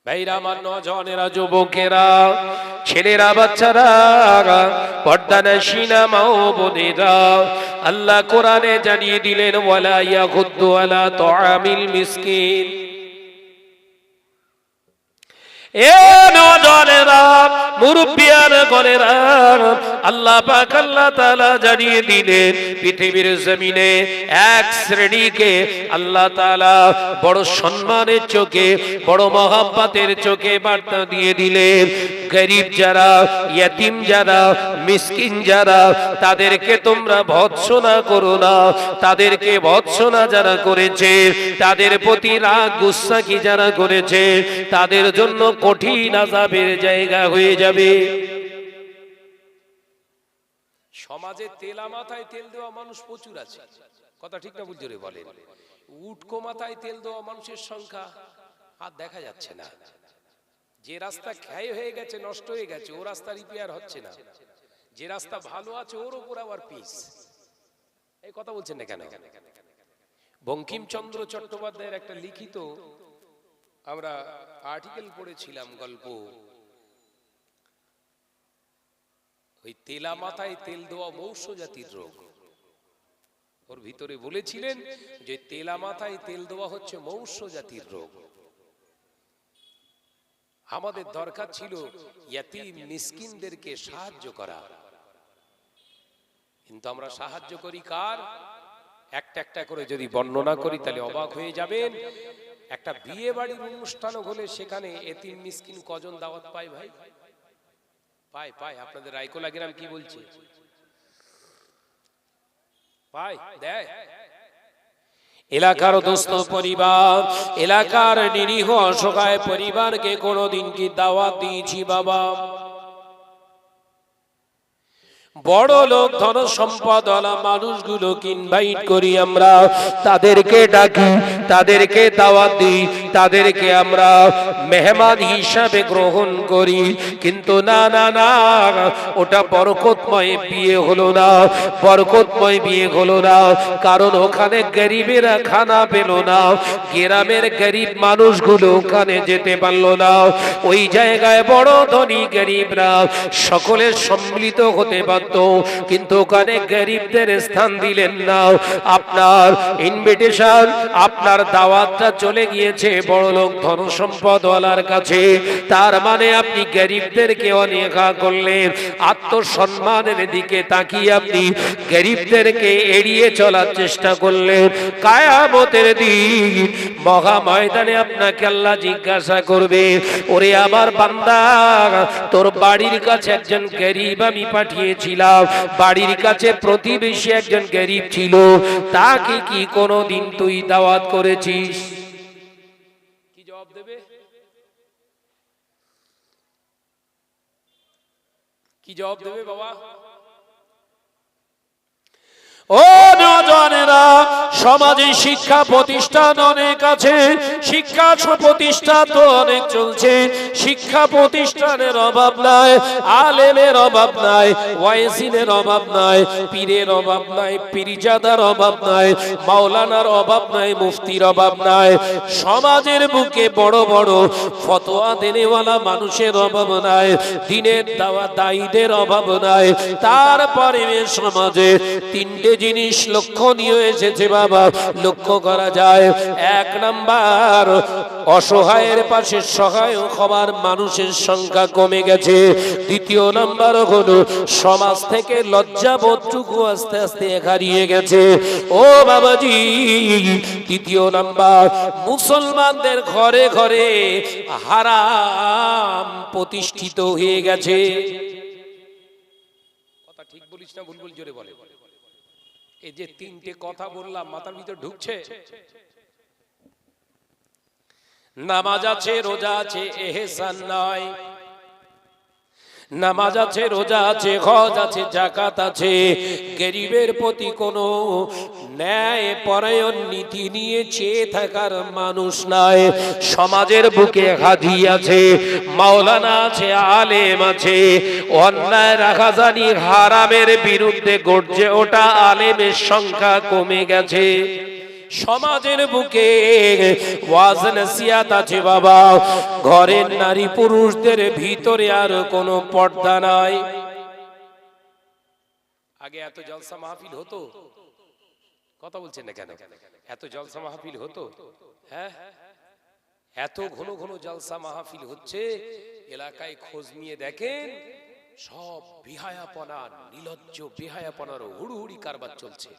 ভাইরা আমার, নজনেরা, যুবকেরা, ছেলেরা, বাচ্চারা, পর্দানশীনা মা ও বোনেরা, আল্লাহ কোরআনে জানিয়ে দিলেন ওয়ালা ইয়াগুদ্দু আলা তুআমিল মিসকিন। এ নজনেরা, মুরব্বিয়ান গনেরা, আল্লাহ পাক আল্লাহ তাআলা জানিয়ে দিলেন পৃথিবীর জমিনে এক শ্রেণীকে আল্লাহ তাআলা বড় সম্মানের চোখে, বড় মহব্বতের চোখে বার্তা দিয়ে দিলেন। গরিব যারা, ইয়তিম যারা, মিসকিন যারা, তাদেরকে তোমরা ভৎসনা করো না। তাদেরকে ভৎসনা যারা করেছে, তাদের প্রতি রাগ গুসা কি যারা করেছে, তাদের জন্য কঠিন আযাবের জায়গা হয়ে যাবে। সমাজে তেলা মাথায় তেল দেওয়া মানুষ প্রচুর আছে, কথা ঠিক না ভুল জোরে বলেন? উটকো মাথায় তেল দেওয়া মানুষের সংখ্যা আর দেখা যাচ্ছে না। যে রাস্তা ক্ষয় হয়ে গেছে, নষ্ট হয়ে গেছে, ও রাস্তা রিপেয়ার হচ্ছে না। যে রাস্তা ভালো আছে ওর উপর আবার পিস। এই কথা বলছেন না কেন? বঙ্কিমচন্দ্র চট্টোপাধ্যায়ের একটা লিখিত আমরা আর্টিকেল পড়েছিলাম, গল্প, ওই তেলা মাথায় তেল দেওয়া মৌস জাতির রোগ। ওর ভিতরে বলেছিলেন যে তেলা মাথায় তেল দেওয়া হচ্ছে মৌস জাতির রোগ। আমাদের দরকার ছিল ইয়তিম মিসকিনদেরকে সাহায্য করা, কিন্তু আমরা সাহায্য করি কার? একটা একটা করে যদি বর্ণনা করি তাহলে অবাক হয়ে যাবেন। একটা বিয়ে বাড়ির অনুষ্ঠান হলে সেখানে এতিম মিসকিন কজন দাওয়াত পায় ভাই? পায় পায়। আপনাদের রায়কোলা গ্রাম কি বলছে? পায়, দেয়। এলাকার দোস্ত পরিবার, এলাকার নিরীহ অসহায় পরিবারকে কোনোদিন কি দাওয়াত দিয়েছি বাবা? বড় লোক, ধন সম্পদওয়ালা মানুষগুলোকে ইনভাইট করি আমরা, তাদেরকে ডাকি, তাদেরকে দাওয়াত দিই, তাদেরকে আমরা মেহমান হিসাবে গ্রহণ করি। কিন্তু না না না, ওটা বরকতময় বিয়ে হলো না, বরকতময় বিয়ে হলো না। কারণ ওখানে গরিবেরা খানা পেল না, গ্রামের গরিব মানুষগুলো ওখানে যেতে পারলো না। ওই জায়গায় বড় ধনী গরিবরা সকলে সম্মিলিত হতে পারত, কিন্তু ওখানে গরিবদের স্থান দিলেন না। আপনার ইনভিটেশন, আপনার দাওয়াতটা চলে গিয়েছে বড় লোক, ধন সম্পদওয়ালার কাছে। তার মানে আপনি গরিবদেরকে অনীহা করলেন। আত্মসম্মানের দিকে তাকিয়ে আপনি গরিবদেরকে এড়িয়ে চলার চেষ্টা করলেন। কিয়ামতের দিন মহা ময়দানে আপনাকে আল্লাহ জিজ্ঞাসা করবে, ওরে আমার বান্দা, তোর বাড়ির কাছে একজন গরিব আমি পাঠিয়েছিলাম, বাড়ির কাছে প্রতিবেশী একজন গরিব ছিল, তাকে কি কোনোদিন তুই দাওয়াত করেছিস? কি জবাব দেবে? কি জবাব দেবে বাবা? ও নওজওয়ানেরা, সমাজে শিক্ষা প্রতিষ্ঠান অনেক আছে, শিক্ষা প্রতিষ্ঠান তো অনেক চলছে। শিক্ষা প্রতিষ্ঠানের অভাব নাই, আলেমের অভাব নাই, ওয়াইজিনের অভাব নাই, পীরের অভাব নাই, পীরজাদার অভাব নাই, মাওলানার অভাব নাই, মুফতির অভাব নাই। সমাজের বুকে বড় বড় ফতোয়া দেনেওয়ালা মানুষের অভাব নাই, দিনের দায়ীদের অভাব নাই। তারপরে সমাজে তিনটে জিনিস লক্ষণীয় এসেছে বাবা, লক্ষ্য করা যায়। এক নাম্বার, অসহায়ের পাশে সহায়ক হবার মানুষের সংখ্যা কমে গেছে। দ্বিতীয় নাম্বার হলো সমাজ থেকে লজ্জাবোধটুকু আস্তে আস্তে হারিয়ে গেছে। ও বাবাজি, তৃতীয় নাম্বার, মুসলমানদের ঘরে ঘরে হারাম প্রতিষ্ঠিত হয়ে গেছে। কথা ঠিক বলিস না ভুল বল? জোরে বলে। এই যে তিনটে কথা বললাম, মাথার ভিতর ঢুকছে? নামাজ আছে, রোজা আছে, ইহসান নাই। নামাজ আছে, রোজা আছে, হজ আছে, যাকাত আছে, গরিবের প্রতি কোনো ন্যায় পরায়ণ নীতি নিয়ে চেয়ে থাকার মানুষ নাই। সমাজের বুকে হাজি আছে, মাওলানা আছে, আলেম আছে। অন্যায় রাখাজানি হারামের বিরুদ্ধে গর্জে ওঠা আলেমের সংখ্যা কমে গেছে। সমাজের বুকে ওয়াজ নসিহত আছে বাবা। ঘরের নারী পুরুষদের ভিতরে আর কোনো পর্দা নাই। আগে এত জলসা মাহফিল হতো, কথা বলছেন না কেন? এত জলসা মাহফিল হতো? হ্যাঁ, এত ঘন ঘন জলসা মাহফিল হচ্ছে, এলাকায় খোঁজ নিয়ে দেখেন সব বিহায়াপনা, নিলজ্জ বিহায়াপনার হুড়ুহুড়ি কারবার চলছে।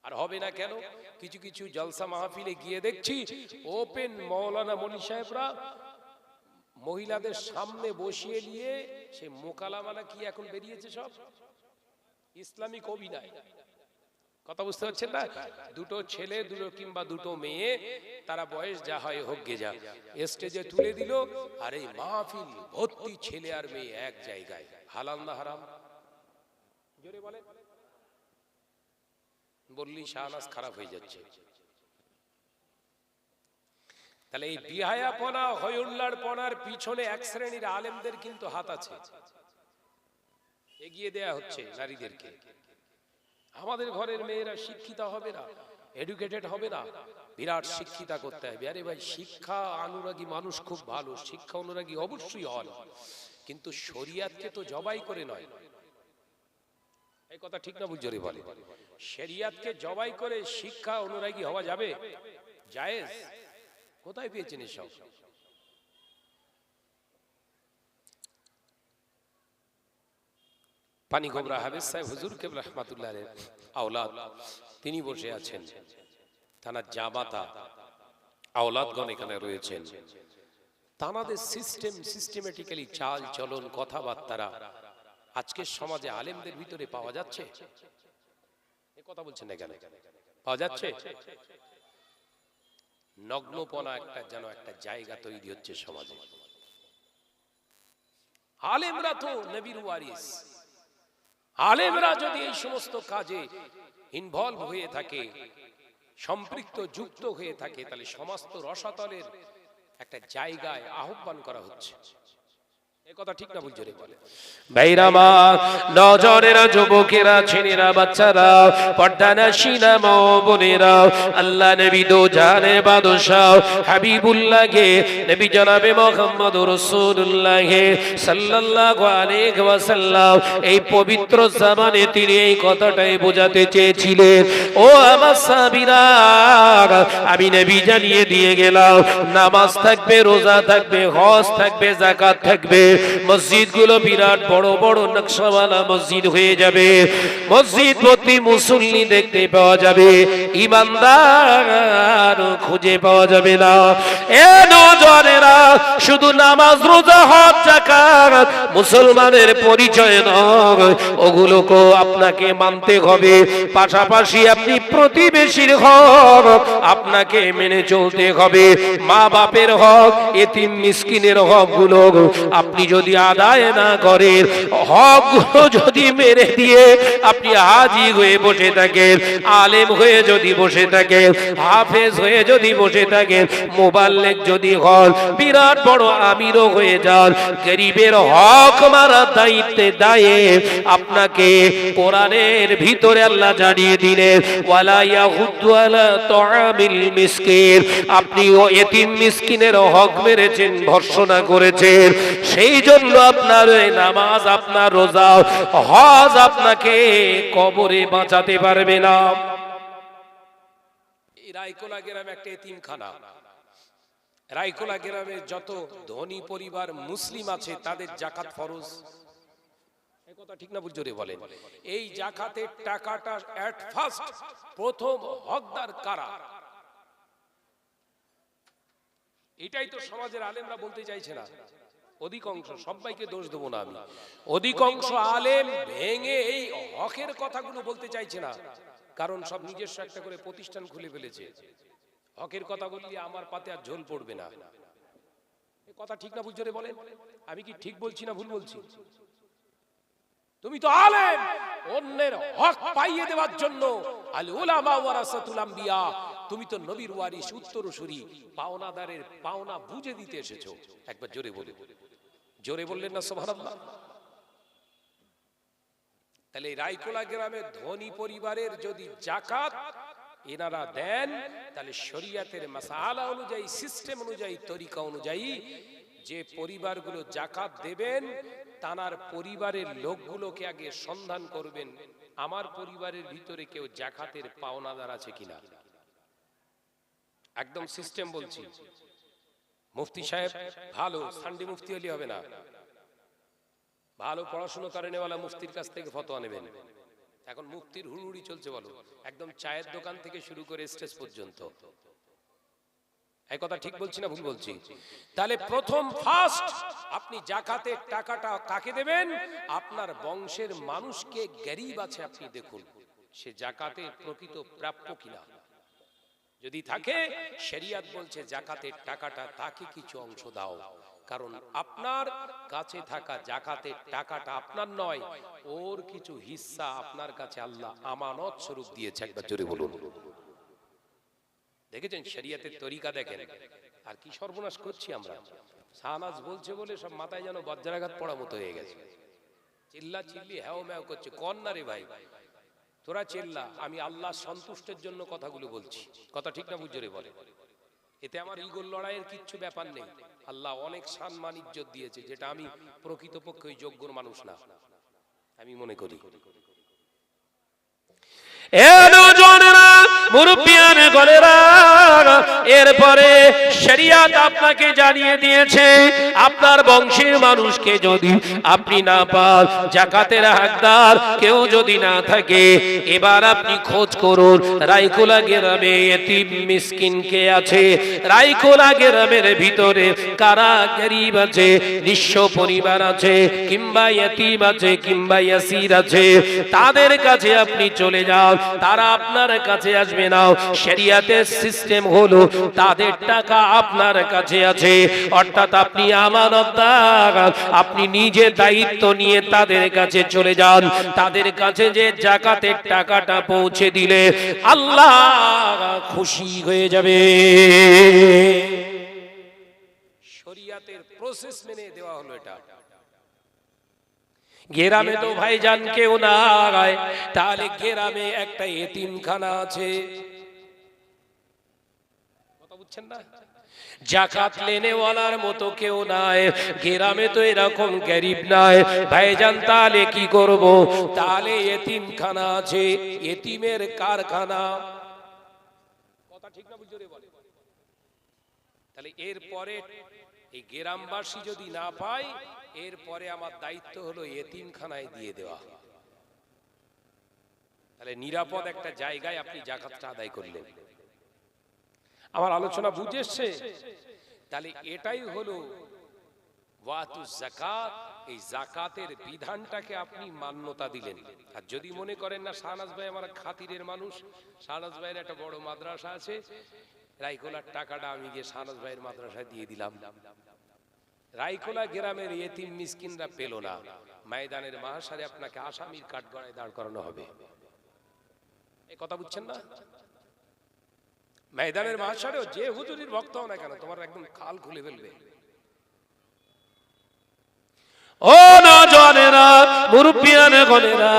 আর হবে না কেন? কিছু কিছু জলসা মাহফিলে গিয়ে দেখছি ওপেন মৌলানা মনি সাহেবরা মহিলাদের সামনে বসিয়ে নিয়ে সে মোকালামানা কি এখন বেরিয়েছে সব ইসলামিক অভিনয়। কথা বুঝতে পারছেন না? দুটো ছেলে, দুটো কিংবা দুটো মেয়ে, তারা বয়স যা হয় হোক গে যা, স্টেজে তুলে দিল, আর এই মাহফিল ভর্তি ছেলে আর মেয়ে এক জায়গায়। হালাল না হারাম? জোরে বলেন। বললি শাহনাজ খারাপ হয়ে যাচ্ছে। তাহলে এই বিহায়াপনা, হইহুল্লাড়পনার পিছনে এক শ্রেণীর আলেমদের কিন্তু হাত আছে। এগিয়ে দেয়া হচ্ছে নারীদেরকে। আমাদের ঘরের মেয়েরা শিক্ষিত হবে না, এডুকেটেড হবে না, বিরাট শিক্ষিতা করতে হবে। আরে ভাই, শিক্ষা অনুরাগী মানুষ খুব ভালো, শিক্ষা অনুরাগী অবশ্যই হন, কিন্তু শরিয়াতকে তো জবাই করে নয়। এই কথা ঠিক না ভুল জোরে বলে? শরিয়াতকে জবাই করে শিক্ষা অনুরাগী হওয়া যাবে? জায়েজ? কোথায় পেয়েছেন এসব? পানি গোবরা হাফেজ সাহেব হুজুর কেবলা রহমাতুল্লাহ আলাইহি আওলাদ, তিনি বসে আছেন, তানার জামাতা আওলাদগণ এখানে রয়েছেন। তানাদের সিস্টেমেটিক্যালি চাল চলন, কথাবার্তা আজকের সমাজে আলেমদের ভিতরে পাওয়া যাচ্ছে? এ কথা বলছেন না কেন? পাওয়া যাচ্ছে? নগ্নপনা একটা যেন একটা জায়গা তৈরি হচ্ছে সমাজে। আলেমরা তো নবীর ওয়ারিস। আলেমরা যদি এই সমস্ত কাজে ইনভলভ হয়ে থাকে, সম্পৃক্ত যুক্ত হয়ে থাকে, তাহলে সমস্ত রসাতলের একটা জায়গায় আহ্বান করা হচ্ছে। কথা ঠিক না ভুল জোরে বলে? ভাইরা মা, নজরেরা, যুবকেরা, ছেলেরা, বাচ্চারা, পর্দানাশীনা মা বোনেরা, আল্লাহ নবী দো জানে বাদশাহ হাবিবুল্লাহকে নবী জনাবে মুহাম্মদুর রাসূলুল্লাহ সাল্লাল্লাহু আলাইহি ওয়াসাল্লাম এই পবিত্র জামানে তিনি এই কথাটাই বোঝাতে চেয়েছিলেন। ও আমার সাহাবীরা, আমি নবী জানিয়ে দিয়ে গেলাম, নামাজ থাকবে, রোজা থাকবে, হজ থাকবে, যাকাত থাকবে, মসজিদ গুলো বিরাট বড় বড় নকশাওয়ালা মসজিদ হয়ে যাবে, মসজিদ প্রতি মুসল্লি দেখতে পাওয়া যাবে, ইমানদার খুঁজে পাওয়া যাবে না। এ নজরেরা, শুধু নামাজ, রোজা, হজ, যাকাত মুসলমানের পরিচয় নয়, ওগুলোকে আপনাকে মানতে হবে। পাশাপাশি আপনি প্রতিবেশীর হক আপনাকে মেনে চলতে হবে। মা বাপের হক, এতিম মিসকিনের হক গুলো আপনি যদি আদায় না করেন, হক গুলো যদি মেরে দিয়ে আপনি হাজি হয়ে বসে থাকেন, আলেম হয়ে যদি বসে থাকেন, হাফেজ হয়ে যদি বসে থাকেন, মুবাল্লিগ যদি হন, বিরাট বড় আমিরও হয়ে যান, গরিবের হক মারা দায়িত্বে দায়ে আপনাকে কোরআনের ভিতরে আল্লাহ জানিয়ে দিলেন, ওয়ালা ইয়াহুদ্দু আলা তুআমিল মিসকিন, আপনি ও এতিম মিসকিনের হক মেরেছেন, ভর্ৎসনা করেছেন। সেই জন্য আপনার নামাজ, আপনার রোজা, হজ আপনাকে কবরে বাঁচাতে পারবে না। এই রায়কোলা গ্রামে একটা এতিমখানা, রায়কোলা গ্রামে যত ধনী পরিবার মুসলিম আছে তাদের যাকাত ফরজ। এই কথা ঠিক না ভুল জোরে বলেন? এই যাকাতের টাকাটা এট ফার্স্ট প্রথম হকদার কারা? এটাই তো সমাজের আলেমরা বলতে চাইছে না। অধিকাংশ, সবাইকে দোষ দেবো না আমি, অধিকাংশ আলেম ভেঙে এই হকের কথাগুলো বলতে চাইছে না, কারণ সব নিজস্ব একটা করে প্রতিষ্ঠান খুলে ফেলেছে। হকের কথা বললে আমার পাতে আর ঝোল পড়বে না। এই কথা ঠিক না ভুল জোরে বলেন? আমি কি ঠিক বলছি না ভুল বলছি? তুমি তো আলেম, অন্যের হক পাইয়ে দেওয়ার জন্য, আল উলামা ওয়ারাসাতুল আম্বিয়া, তুমি তো নবীর ওয়ারিস, উত্তরসূরি, পাওনাদারের পাওনা বুঝে দিতে এসেছো। একবার জোরে বলে, জোরে বললেন না সুবহানাল্লাহ? তাহলে রায়কোলা গ্রামের ধনী পরিবারের যদি যাকাত এনারা দেন, তাহলে শরীয়তের মাসআলা অনুযায়ী, সিস্টেম অনুযায়ী, তরিকা অনুযায়ী যে পরিবারগুলো যাকাত দেবেন তার পরিবারের লোকগুলোকে আগে সন্ধান করবেন আমার পরিবারের ভিতরে কেউ যাকাতের পাওনাদার আছে কিনা। একদম সিস্টেম বলছি। মুফতি সাহেব ভালো সান্ডি মুফতি হলে হবে না, ভালো পড়াশোনা করে নেওয়ালা মুফতির কাছ থেকে ফতোয়া নেবেন। এখন মুফতির হুড়ুড়ি চলছে, বলো একদম চায়ের দোকান থেকে শুরু করে স্টেজ পর্যন্ত। এই কথা ঠিক বলছি না ভুল বলছি? তাহলে প্রথম ফার্স্ট আপনি যাকাতের টাকাটা কাকে দেবেন? আপনার বংশের মানুষকে গরীব আছে আপনি দেখুন সে যাকাতের প্রকৃত প্রাপ্য কিনা। যদি থাকে শরীয়ত বলছে যাকাতের টাকাটা তাকে কিছু অংশ দাও, কারণ আপনার কাছে থাকা যাকাতের টাকাটা আপনার নয়, ওর কিছু হিস্সা আপনার কাছে আল্লাহ আমানত স্বরূপ দিয়েছে। একবার জোরে বলুন। দেখেছেন শরীয়তের তরিকা দেখেন। আর কি সর্বনাশ করছি আমরা। শাহনাজ বলছে বলে সব মাথায় যেন বজ্রাঘাত পড়া মতো হয়ে গেছে। চিল্লা চিল্লি হ্যাও ম্যাও করছে। কন না রে ভাই, তোরা চিল্লা, আমি আল্লাহ সন্তুষ্টের জন্য কথাগুলো বলছি। কথা ঠিক না বুঝে বলে? এতে আমার ইগোর লড়াইয়ের কিচ্ছু ব্যাপার নেই। আল্লাহ অনেক সম্মান ইজ্জত দিয়েছে, যেটা আমি প্রকৃতপক্ষে যোগ্য মানুষ না আমি মনে করি। এরপরে শরীয়ত আপনাকে জানিয়ে দিয়েছে আপনার বংশের মানুষকে যদি আপনি না পান, যাকাতের হকদার কেউ যদি না থাকে, এবার আপনি খোঁজ করুন রাইকোলা গ্রামে এতিম মিসকিন কে আছে, রাইকোলা গ্রামের ভিতরে কারা গরীব আছে, নিঃস্ব পরিবার আছে, কিংবা এতিম আছে, কিংবা ইয়াসির আছে, তাদের কাছে আপনি চলে যান, তারা আপনার কাছে আসবে না। শরীয়তের সিস্টেম হলো তাদের টাকা আপনার কাছে আছে, অর্থাৎ আপনি আমানতদার, আপনি নিজে দায়িত্ব নিয়ে তাদের কাছে চলে যান। তাদের কাছে যে যাকাতের টাকাটা পৌঁছে দিলে আল্লাহ খুশি হয়ে যাবে। শরীয়তের প্রসেস মেনে দেওয়া হলো এটা। গ্রামে তো ভাইজান কেউ নাই, তাহলে গ্রামে একটা এতিমখানা আছে। কথা বুঝছেন না? যাকাত লেনেওয়ালার মতো কেউ নাই গ্রামে, তো এরকম গরিব নাই ভাইজান। তাহলে কি করব? তাহলে এতিমখানা আছে, এতিমের কারখানা। কথা ঠিক না বুঝে বলে? তাহলে এরপরে এই গ্রামবাসী যদি না পায়, এরপরে আমার দায়িত্ব হলো এতিমখানায় দিয়ে দেওয়া। তাহলে নিরাপদ একটা জায়গায় আপনি যাকাতটা আদায় করলেন। আমার আলোচনা বুঝেছে? তাহলে এটাই হলো ওয়াতুজ যাকাত। এই যাকাতের বিধানটাকে আপনি মান্যতা দিলেন। আর যদি মনে করেন না শাহনাজ ভাই আমার খাতিরের মানুষ, শাহনাজ ভাইয়ের একটা বড় মাদ্রাসা আছে, রাইকোলার টাকাটা আমি গিয়ে শাহনাজ ভাইয়ের মাদ্রাসায় দিয়ে দিলাম, রাইকোলা গ্রামের এতিম মিসকিনরা পেল না, ময়দানের মাহশারে আপনাকে আসামির কাঠগড়ায় দাঁড় করানো হবে। এই কথা বুঝছেন না? ময়দানের মাহশারেও যে হুজুরির ভক্ত হও না কেন, তোমার একদম খাল খুলে ফেলবে। ও নওজওয়ানেরা, মুরব্বিয়ানে গনেরা,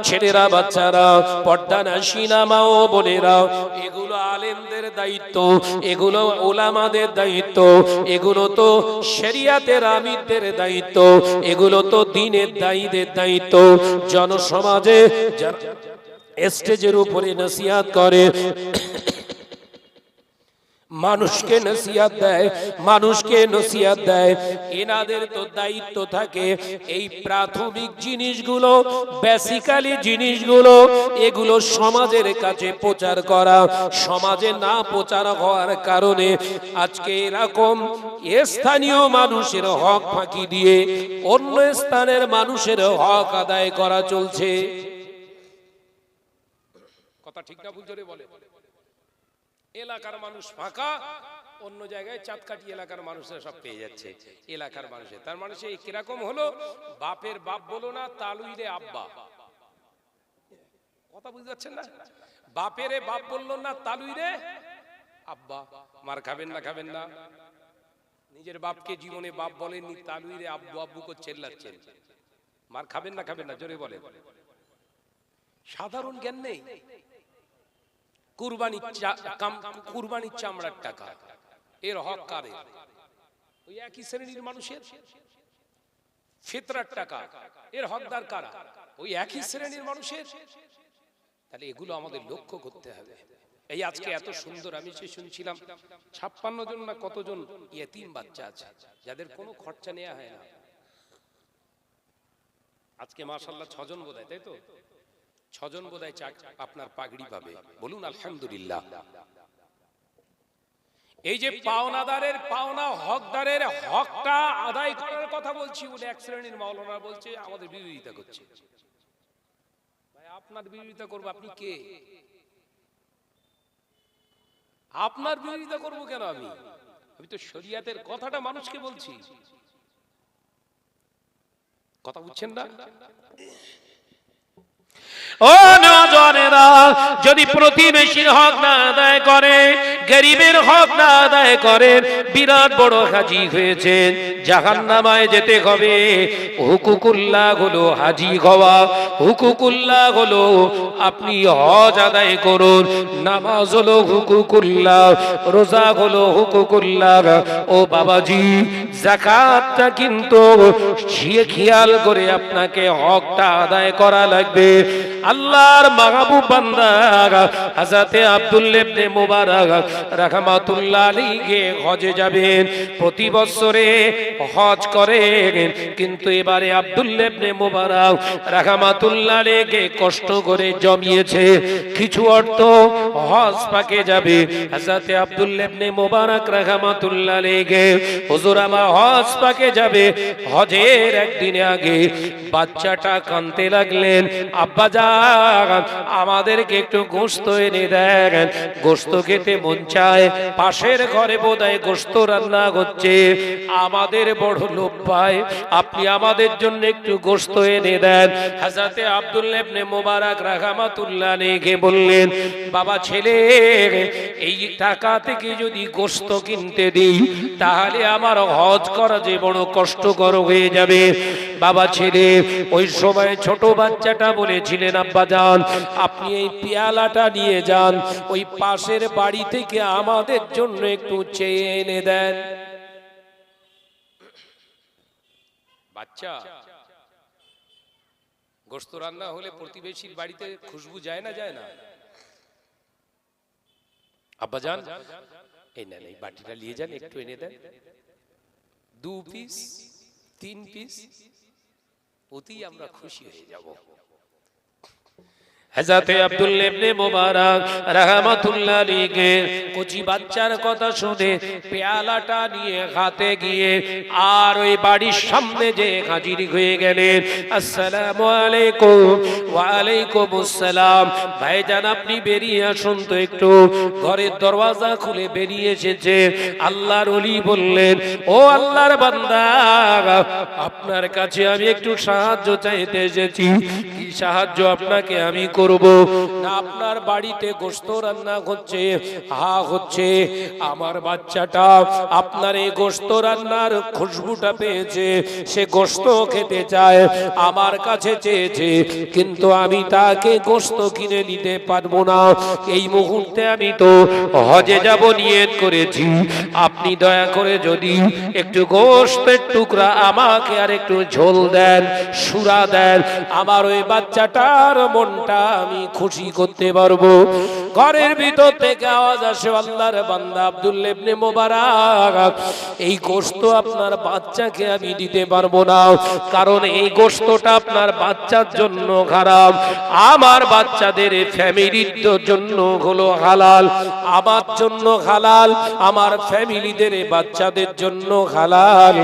ছেলেরা, বাচ্চারা, পর্দানাশীনা মা ও বোনেরা, এগুলো আলেমদের দায়িত্ব, এগুলো উলামাদের দায়িত্ব, এগুলো তো শরীয়তের আমিরদের দায়িত্ব, এগুলো তো দ্বীনের দায়ীদের দায়িত্ব। জনসমাজে স্টেজের উপরে নসিহত করে, মানুষকে নসিহত দেয়, মানুষকে নসিহত দেয়, এনাদের তো দায়িত্ব থাকে এই প্রাথমিক জিনিসগুলো, বেসিক্যালি জিনিসগুলো, এগুলো সমাজের কাছে প্রচার করা। সমাজে না প্রচার হওয়ার কারণে আজকে এরকম স্থানীয় মানুষের হক ফাঁকি দিয়ে অন্য স্থানের মানুষের হক আদায় করা চলছে। কথা ঠিক না ভুল জোরে বলে? এলাকার মানুষ ফাঁকা, অন্য জায়গায় চাঁদকাঠি এলাকার মানুষরা সব পেয়ে যাচ্ছে। এলাকার মানুষের তার মানে সে কিরকম হলো? বাপের বাপ বলো না, তালুইরে আব্বা। কথা বুঝতে পারছেন না? বাপেরে বাপ বললো না, তালুইরে আব্বা। মার খাবেন না, খাবেন না। নিজের বাপকে জীবনে বাপ বলেননি, তালুইরে আব্বু আব্বু করে চেল্লাচ্ছেন। মার খাবেন না, খাবেন না, জোরে বলে। সাধারণ জ্ঞান নেই। কুরবানির চামড়ার টাকা, এর হক কারে? ওই একই শ্রেণীর মানুষের। ফিতরার টাকা, এর হকদার কারা? ওই একই শ্রেণীর মানুষের। তাহলে এগুলো আমাদের লক্ষ্য করতে হবে। এই আজকে এত সুন্দর, আমি যে শুনছিলাম 56 জন না কতজন ইয়েতিম বাচ্চা আছে যাদের কোনো খরচা নেওয়া হয় না। আজকে মাশাআল্লাহ 6 জন বোধহয়, তাই তো? 6 জন বোধহয় আপনার পাগড়ি পাবে, বলুন আলহামদুলিল্লাহ। এই যে পাওনাদারের পাওনা, হকদারের হকটা আদায় করার কথা বলছি বলে এক শ্রেণীর মাওলানা বলছে আমাদের বিরোধিতা করছে। ভাই আপনার বিরোধিতা করব, আপনি কে? আপনার বিরোধিতা করব কেন? আমি তো শরীয়তের কথাটা মানুষকে বলছি। কথা বুঝছেন না? ও নওজওয়ানেরা, যদি প্রতিবেশীর হক না আদায় করে, গরিবের হক না আদায় করে, বিরাট বড় হাজি হয়েছেন, জাহান্নামে যেতে হবে। হুকুকুল্লাহ হলো হাজি হওয়া, হুকুকুল্লাহ হলো আপনি হজ আদায় করুন, নামাজ হলো হুকুকুল্লাহ, রোজা হলো হুকুকুল্লাহ। ও বাবাজি, যাকাতটা কিন্তু খেয়াল করে আপনাকে হকটা আদায় করা লাগবে। আল্লাহর মাহবুব বান্দা হযরত আব্দুল্লাহ ইবনে মুবারক রাহমাতুল্লাহ আলাইহি হজে যাবেন, প্রতি বছরে হজ করেন, কিন্তু এবারে আব্দুল্লাহ ইবনে মুবারক রাহমাতুল্লাহ আলাইহি কষ্ট করে জমিয়েছে কিছু অর্থ, হজ পাকে যাবে। হযরত আব্দুল্লাহ ইবনে মুবারক রাহমাতুল্লাহ আলাইহি, হুজুর আমার হজ পাকে যাবে। হজের একদিন আগে বাচ্চাটা কাঁদতে লাগলেন, আব্বাজান আমাদেরকে একটু গোশত এনে দেন, গোশত খেতে মন চায়। পাশের ঘরে বোধহয় গোশত রান্না হচ্ছে, আমাদের বড় লোভ পায়, আপনি আমাদের জন্য একটু গোশত এনে দেন। হযরত আব্দুল্লাহ ইবনে মুবারক রাহমাতুল্লাহ আলাইহি বললেন, বাবা ছেলে, এই টাকা থেকে যদি গোশত কিনতে দিই তাহলে আমার হজ করা যে বড় কষ্টকর হয়ে যাবে। বাবা ছেলে, ওই সময় ছোট বাচ্চাটা বলেছিলেন, আব্বাজান আপনি এই পেয়ালাটা নিয়ে যান, ওই পাশের বাড়ি থেকে আমাদের জন্য একটু চেয়ে এনে দেন। বাচ্চা, গোশত রান্না হলে প্রতিবেশীর বাড়িতে খুশবু যায় না, যায় না? আব্বাজান এই নেন, এই বাটিটা নিয়ে যান, একটু এনে দেন, 2 পিস 3 পিস, অতি আমরা খুশি হয়ে যাব। হযরত আব্দুল্লাহ ইবনে মুবারক রাহমাতুল্লাহ আলাইহি কচি বাচ্চার কথা শুনে পেয়ালাটা নিয়ে হাতে গিয়ে আর ওই বাড়ির সামনে যে হাজির হয়ে গেলেন। আসসালামু আলাইকুম। ওয়া আলাইকুমুস সালাম। ভাইজান আপনি বেরিয়ে আসুন তো একটু। ঘরের দরওয়াজা খুলে বেরিয়ে এসেছে। আল্লাহর ওলি বললেন, ও আল্লাহর বান্দা, আপনার কাছে আমি একটু সাহায্য চাইতে এসেছি। কি সাহায্য আপনাকে আমি করব? না আপনার বাড়িতে গোশত রান্না হচ্ছে? হ্যাঁ হচ্ছে। আমার বাচ্চাটা আপনার এই গোশত রান্নার খুশবুটা পেয়েছে, সে গোশত খেতে চায়, আমার কাছে চেয়েছে, কিন্তু আমি তাকে গোশত কিনে নিতে পারবো না। এই মুহূর্তে আমি তো হজে যাব নিয়ত করেছি, আপনি দয়া করে যদি একটু গোশতের টুকরা আমাকে আর একটু ঝোল দেন, সুরা দেন, আমার ওই বাচ্চাটার মনটা আমি খুশি করতে পারবো। ঘরের ভিতর থেকে আওয়াজ আসে, আল্লাহর বান্দা আব্দুল্লাহ ইবনে মুবারক, এই গোশত আপনার বাচ্চাকে আমি দিতে পারবো না, কারণ এই গোশতটা আপনার বাচ্চার জন্য খারাপ, আমার বাচ্চাদের ফ্যামিলির জন্য হলো হালাল, আমার জন্য হালাল, আমার ফ্যামিলিদের বাচ্চাদের জন্য হালাল,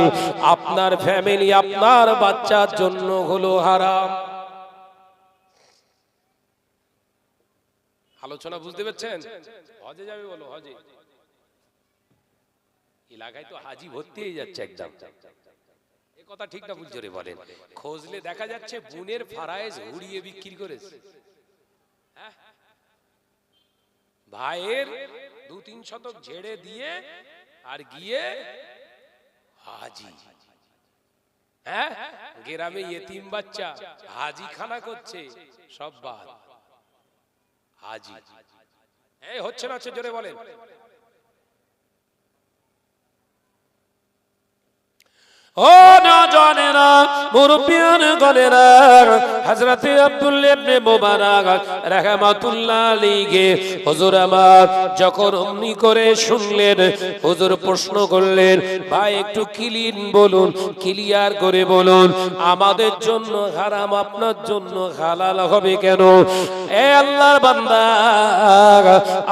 আপনার ফ্যামিলি আপনার বাচ্চার জন্য হলো হারাম। আলোচনা বুঝতে পারছেন? হজে যাবে বলো, হজে এলাকায় তো হাজি ভর্তি হয়ে যাচ্ছে একদম। এই কথা ঠিক না ভুল জোরে বলেন? খোঁজলে দেখা যাচ্ছে বুনের ফারায়েজ উড়িয়ে বিক্রি করেছে। ভাইয়ের 2-3 শতক ঝেড়ে দিয়ে আর গিয়ে হাজি। হ্যাঁ, গ্রামে ইয়েতিম বাচ্চা হাজি খানা করছে, সব বাদ হাজি। এই হচ্ছে না, হচ্ছে, জোরে বলেন। ও নওজওয়ানেরা, মুরব্বিয়ান গণেরা, হযরতে আব্দুল্লাহ ইবনে মুবারক রাহমাতুল্লাহ আলাইহি হুজুর আমার যখন অমনি করে শুনলেন, হুজুর প্রশ্ন করলেন, ভাই একটু ক্লিয়ার করে বলুন, আমাদের জন্য হারাম, আপনার জন্য হালাল হবে কেন? এ আল্লাহর বান্দা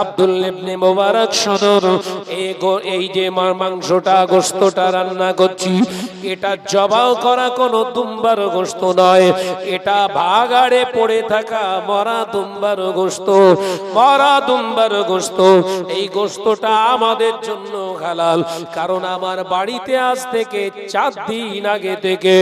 আব্দুল্লাহ ইবনে মুবারক শুনুন, এই যে মাংসটা, গোশতটা রান্না করছি, এটা জবাও করা কোনো দুম্বার গোশত নয়, এটা ভাগাড়ে পড়ে থাকা মরা দুম্বার গোশত, মরা দুম্বার গোশত। এই গোশতটা আমাদের জন্য হালাল, কারণ আমার বাড়িতে আজ থেকে 4 দিন আগে থেকে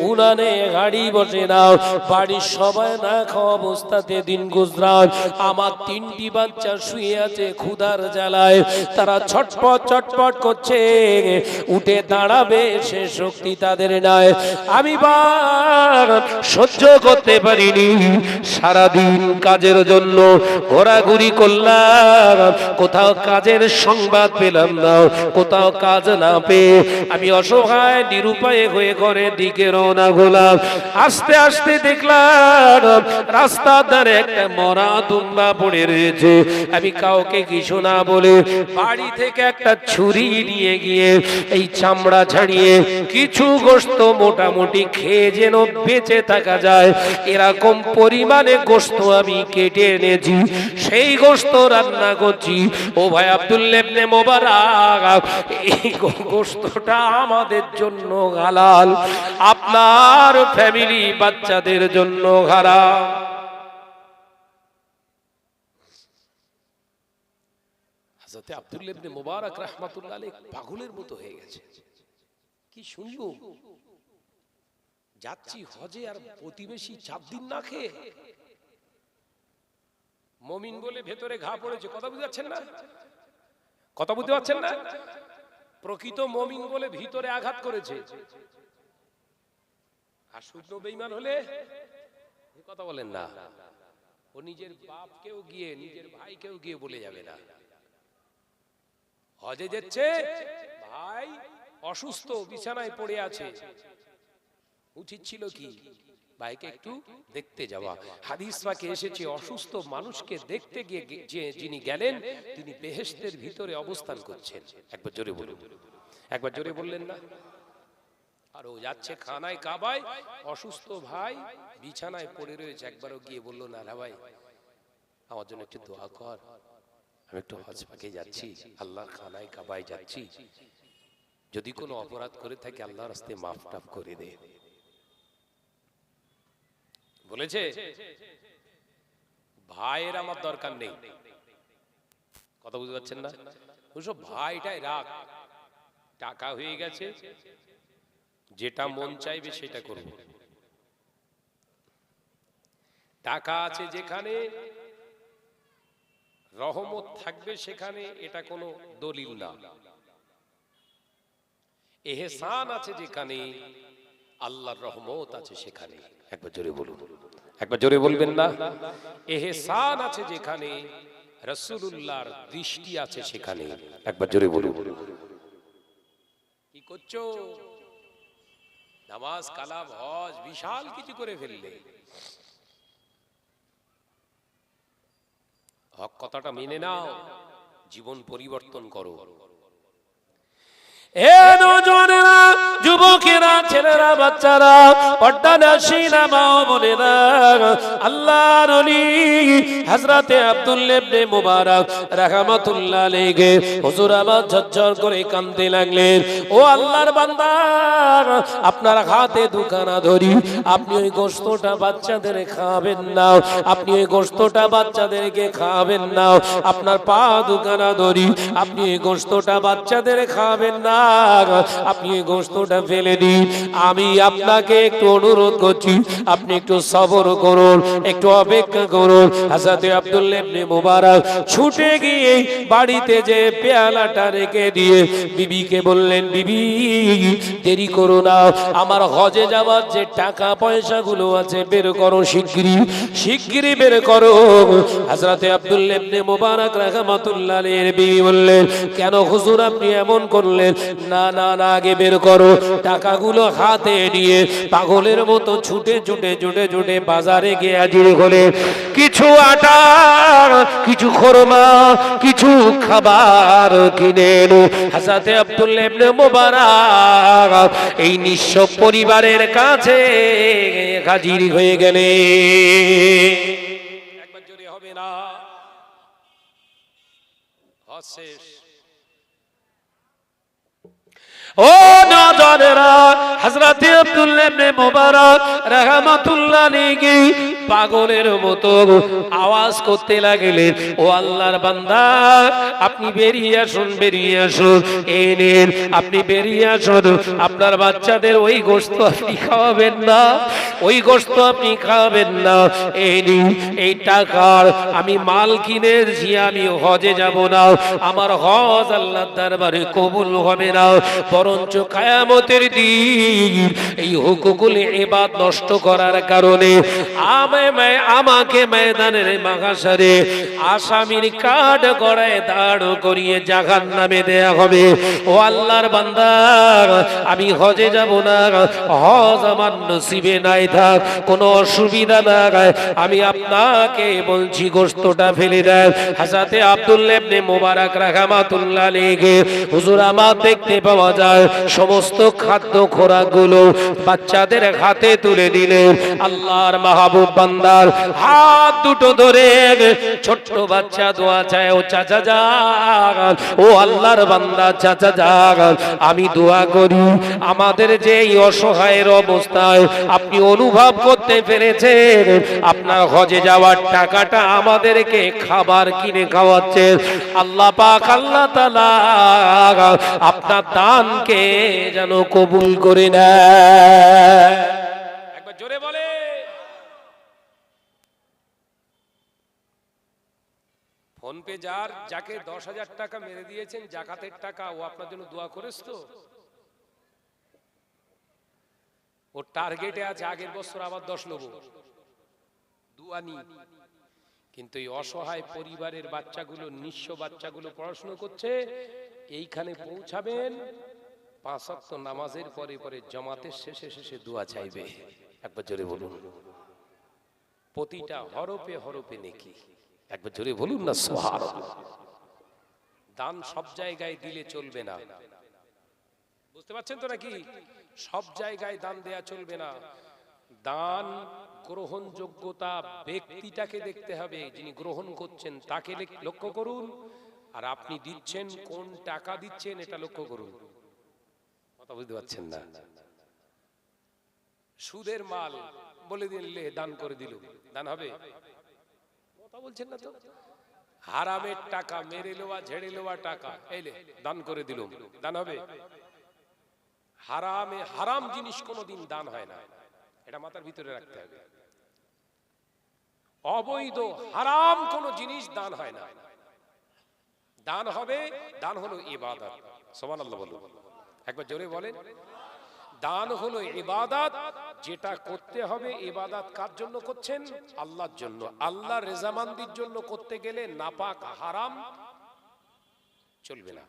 উনানে গাড়ি বসে না, বাড়ির সবাই না খাওয়া অবস্থাতে দিন গুজরাট, আমার 3টি বাচ্চা শুয়ে আছে ক্ষুধার জ্বালায়, তারা ছটপট করছে, উঠে দাঁড়াবে সে শক্তি তাদের নাই। আমি সহ্য করতে পারিনি, সারাদিন কাজের জন্য ঘোরাঘুরি করলাম, কোথাও কাজের সংবাদ পেলাম না, কোথাও কাজ না পেয়ে আমি অসহায় নিরুপায় হয়ে ঘরের দিকে রওনা হলাম। আস্তে আস্তে দেখলাম রাস্তার ধারে একটা মরা দুম্বা পড়ে রয়েছে। আমি কাউকে কিছু না বলে বাড়ি থেকে একটা ছুরি নিয়ে গিয়ে এই চামড়া ছাড়িয়ে কিছু গোশত মোটামুটি খেয়ে যেন বেঁচে থাকা যায় এরকম পরিমাণে গোশত আমি কেটে এনেছি, সেই গোশত রান্না করছি। ও ভাই আব্দুল্লাহ ইবনে মুবারক, এই গোশতটা আমাদের জন্য হালাল, আপনার ফ্যামিলি বাচ্চাদের জন্য হারাম। হযরত আব্দুল্লাহ ইবনে মুবারক রাহমাতুল্লাহ আলাইহি পাগলের মতো হয়ে গেছে। কি শুনবো, যাচ্ছি হজে আর প্রতিবেশী 4 দিন না খেয়ে, মুমিন বলে ভেতরে ঘা পড়েছে। কথা বুঝতে পারছেন না? কথা বুঝতে পারছেন না? প্রকৃত মুমিন বলে ভিতরে আঘাত করেছে, আর শুদ্ধ বেঈমান হলে কথা বলেন না, ও নিজের বাপকেও গিয়ে, নিজের ভাইকেও গিয়ে বলে যাবে না। হজে যাচ্ছে, ভাই অসুস্থ, বিছানায় পড়ে আছে, উচিত ছিল কি ভাইকে একটু দেখতে যাওয়া। হাদিস পাকে এসেছে, অসুস্থ মানুষকে দেখতে গিয়ে যে যিনি গেলেন তিনি বেহেশতের ভিতরে অবস্থান করছেন। একবার জোরে বলুন, একবার জোরে বললেন না? আর ও যাচ্ছে খানায় কাবায়, অসুস্থ ভাই বিছানায় পড়ে রয়েছে, একবারও গিয়ে বললো না, রা ভাই আমার জন্য একটু দোয়া কর, আমি একটু হজ পাকে যাচ্ছি, আল্লাহর খানায় কাবায় যাচ্ছি, যদি কোনো অপরাধ করে থাকে আল্লাহর রাস্তায় মাফ টাফ করে দে। বলেছে ভাইয়ের আমার দরকার নেই। কথা বুঝতে পারছেন না? ওসব ভাইটাই রাখ, টাকা হয়ে গেছে, যেটা মন চাইবে সেটা করব। টাকা আছে যেখানে, রহমত থাকবে সেখানে, এটা কোনো দলিল না। এহসান আছে যেখানে, আল্লাহর রহমত আছে সেখানে। একবার জোরে বলুন, একবার জোরে বলবেন না? এহসান আছে যেখানে, রাসূলুল্লাহর দৃষ্টি আছে সেখানে। একবার জোরে বলুন। কি করছো? নামাজ, কালাম, হজ, বিশাল কিছু করে ফেললে। হক কথাটা মেনে নাও, জীবন পরিবর্তন করো। এ নওজওয়ানেরা, যুবকেরা, ছেলেরা, বাচ্চারা, পর্দানাশীরা, মা ও বোনেরা, আল্লাহর ওলি হযরতে আব্দুল্লাহ ইবনে মুবারক রাহমাতুল্লাহ আলাইহি হুজুর আমার ঝরঝর করে কাঁদতে লাগলেন। ও আল্লাহর বান্দা, আপনার হাতে দুখানা ধরি, আপনি ওই গোশতটা বাচ্চাদের খাবেন না, আপনি ওই গোশতটা বাচ্চাদেরকে খাবেন না। আপনার পা দুখানা ধরি, আপনি ওই গোশতটা বাচ্চাদের খাবেন না। বান্দা আপনি এই গোশতটা ফেলে দিন। আমি আপনাকে একটু অনুরোধ করছি, আপনি একটু সবর করুন, একটু অপেক্ষা করুন। হযরত আব্দুল্লাহ ইবনে মুবারক ছুটে গিয়ে বাড়িতে যে পেয়ালাটা রেখে দিয়ে বিবিকে বললেন, বিবি দেরি করো না, আমার হজে যাওয়ার যে টাকা পয়সাগুলো আছে বের করো, শিগগিরই শিগগিরই বের করো। হযরত আব্দুল্লাহ ইবনে মুবারক রাহমাতুল্লাহ আলাইহির বিবি বললেন, কেন হুজুর আপনি এমন করলেন? না না না, আগে বের করো। টাকাগুলো হাতে নিয়ে পাগলের মতো ছুটে ছুটে ছুটে ছুটে বাজারে গিয়ে হাজির হলেন। কিছু আটা, কিছু খরমা, কিছু খাবার কিনে এলো। হযরত আব্দুল্লাহ ইবনে মুবারক এই নিঃস্ব পরিবারের কাছে হাজির হয়ে গেলেন। একবার জোরে হবে না? হজ শেষ। ও নজরেরা, হযরত আব্দুল্লাহ ইবনে মুবারক রাহমাতুল্লাহ আলাইহি পাগলের মতো আওয়াজ করতে লাগলেন, ও আল্লাহর বান্দা আপনি বেরিয়ে আসুন, বেরিয়ে আসুন, এই নিন আপনি বেরিয়ে আসুন। আপনার বাচ্চাদের ওই গোশত আপনি খাওয়াবেন না, ওই গোশত আপনি খাওয়াবেন না। এই নিন এই টাকার আমি মাল কিনেছি, আমি হজে যাব না, আমার হজ আল্লাহর দরবারে কবুল হবে না, বরঞ্চ কিয়ামতের দিন এই হুকুকুল ইবাদ নষ্ট করার কারণে আমাকে ময়দানের মাহশরে আসামির কাঠ গড়ায় দাঁড় করিয়ে জাহান্নামে দেয়া হবে। ও আল্লাহর বান্দা আমি হজে যাব না, হজ আমার নসিবে নাই থাক, কোনো অসুবিধা নাই, আমি আপনাকে বলছি গোশতটা ফেলে দেন। হযরত আব্দুল্লাহ ইবনে মুবারক রাহমাতুল্লাহ আলাইহি, হুজুর আমার দেখতে পাওয়া যায় সমস্ত খাদ্য খোরাকগুলো বাচ্চাদের হাতে তুলে দিলেন। আল্লাহর মাহবুব বান্দার হাত দুটো ধরে ছোট্ট বাচ্চা দোয়া চায়, ও চাচা যান, ও আল্লাহর বান্দা চাচা যান, আমি দোয়া করি আমাদের যে এই অসহায়ের অবস্থায় আপনি অনুভব করতে পেরেছেন, আপনার হজে যাওয়ার টাকাটা আমাদেরকে খাবার কিনে খাওয়াচ্ছেন, আল্লাহ পাক আল্লাহ তাআলা আপনার দানকে যেন কবুল করে নেয়। একবার জোরে বলে। ফোন পে যাকে 10,000 টাকা মেরে দিয়েছেন জাকাতের টাকা, ও আপনার জন্য দোয়া করেছ তো? ও টার্গেটে আছে আগের বছর আবার 10 নেব, দোয়া নি। কিন্তু এই অসহায় পরিবারের বাচ্চাগুলো, নিঃস্ব বাচ্চাগুলো পড়াশোনা করছে, এইখানে পৌঁছাবেন 5 ওয়াক্ত নামাজের পরে পরে জামাতের শেষে শেষে দোয়া চাইবে। একবার জোরে বলুন। প্রতিটা হরফে হরফে নেকি। একবার জোরে বলুন না সুবহানাল্লাহ। দান সব জায়গায় দিলে চলবে না, বুঝতে পারছেন তো নাকি? সব জায়গায় দান দেয়া চলবে না। দান গ্রহণযোগ্যতা ব্যক্তিটাকে দেখতে হবে, যিনি গ্রহণ করছেন তাকে লক্ষ্য করুন, আর আপনি দিচ্ছেন কোন টাকা দিচ্ছেন এটা লক্ষ্য করুন। কথা বুঝতে পারছেন না? সুদের মাল বলে দিলে দান করে দিল, দান হবে? কথা বলছেন না তো? হারামের টাকা, মেরে লোয়া ঝেড়ে লোয়া টাকা এলে দান করে দিল, দান হবে? হারামে হারাম জিনিস কোনোদিন দান হয় না, এটা মাথার ভিতরে রাখতে হবে। অবৈধ হারাম কোন জিনিস দান হয় না। দান হবে, দান হলো ইবাদত। সুবহানাল্লাহ বলুন, একবার জোরে বলেন। দান হলো ইবাদত, যেটা করতে হবে ইবাদত কার জন্য করছেন? আল্লাহর জন্য। আল্লাহর রেজামান্দির জন্য করতে গেলে নাপাক হারাম চলবে না।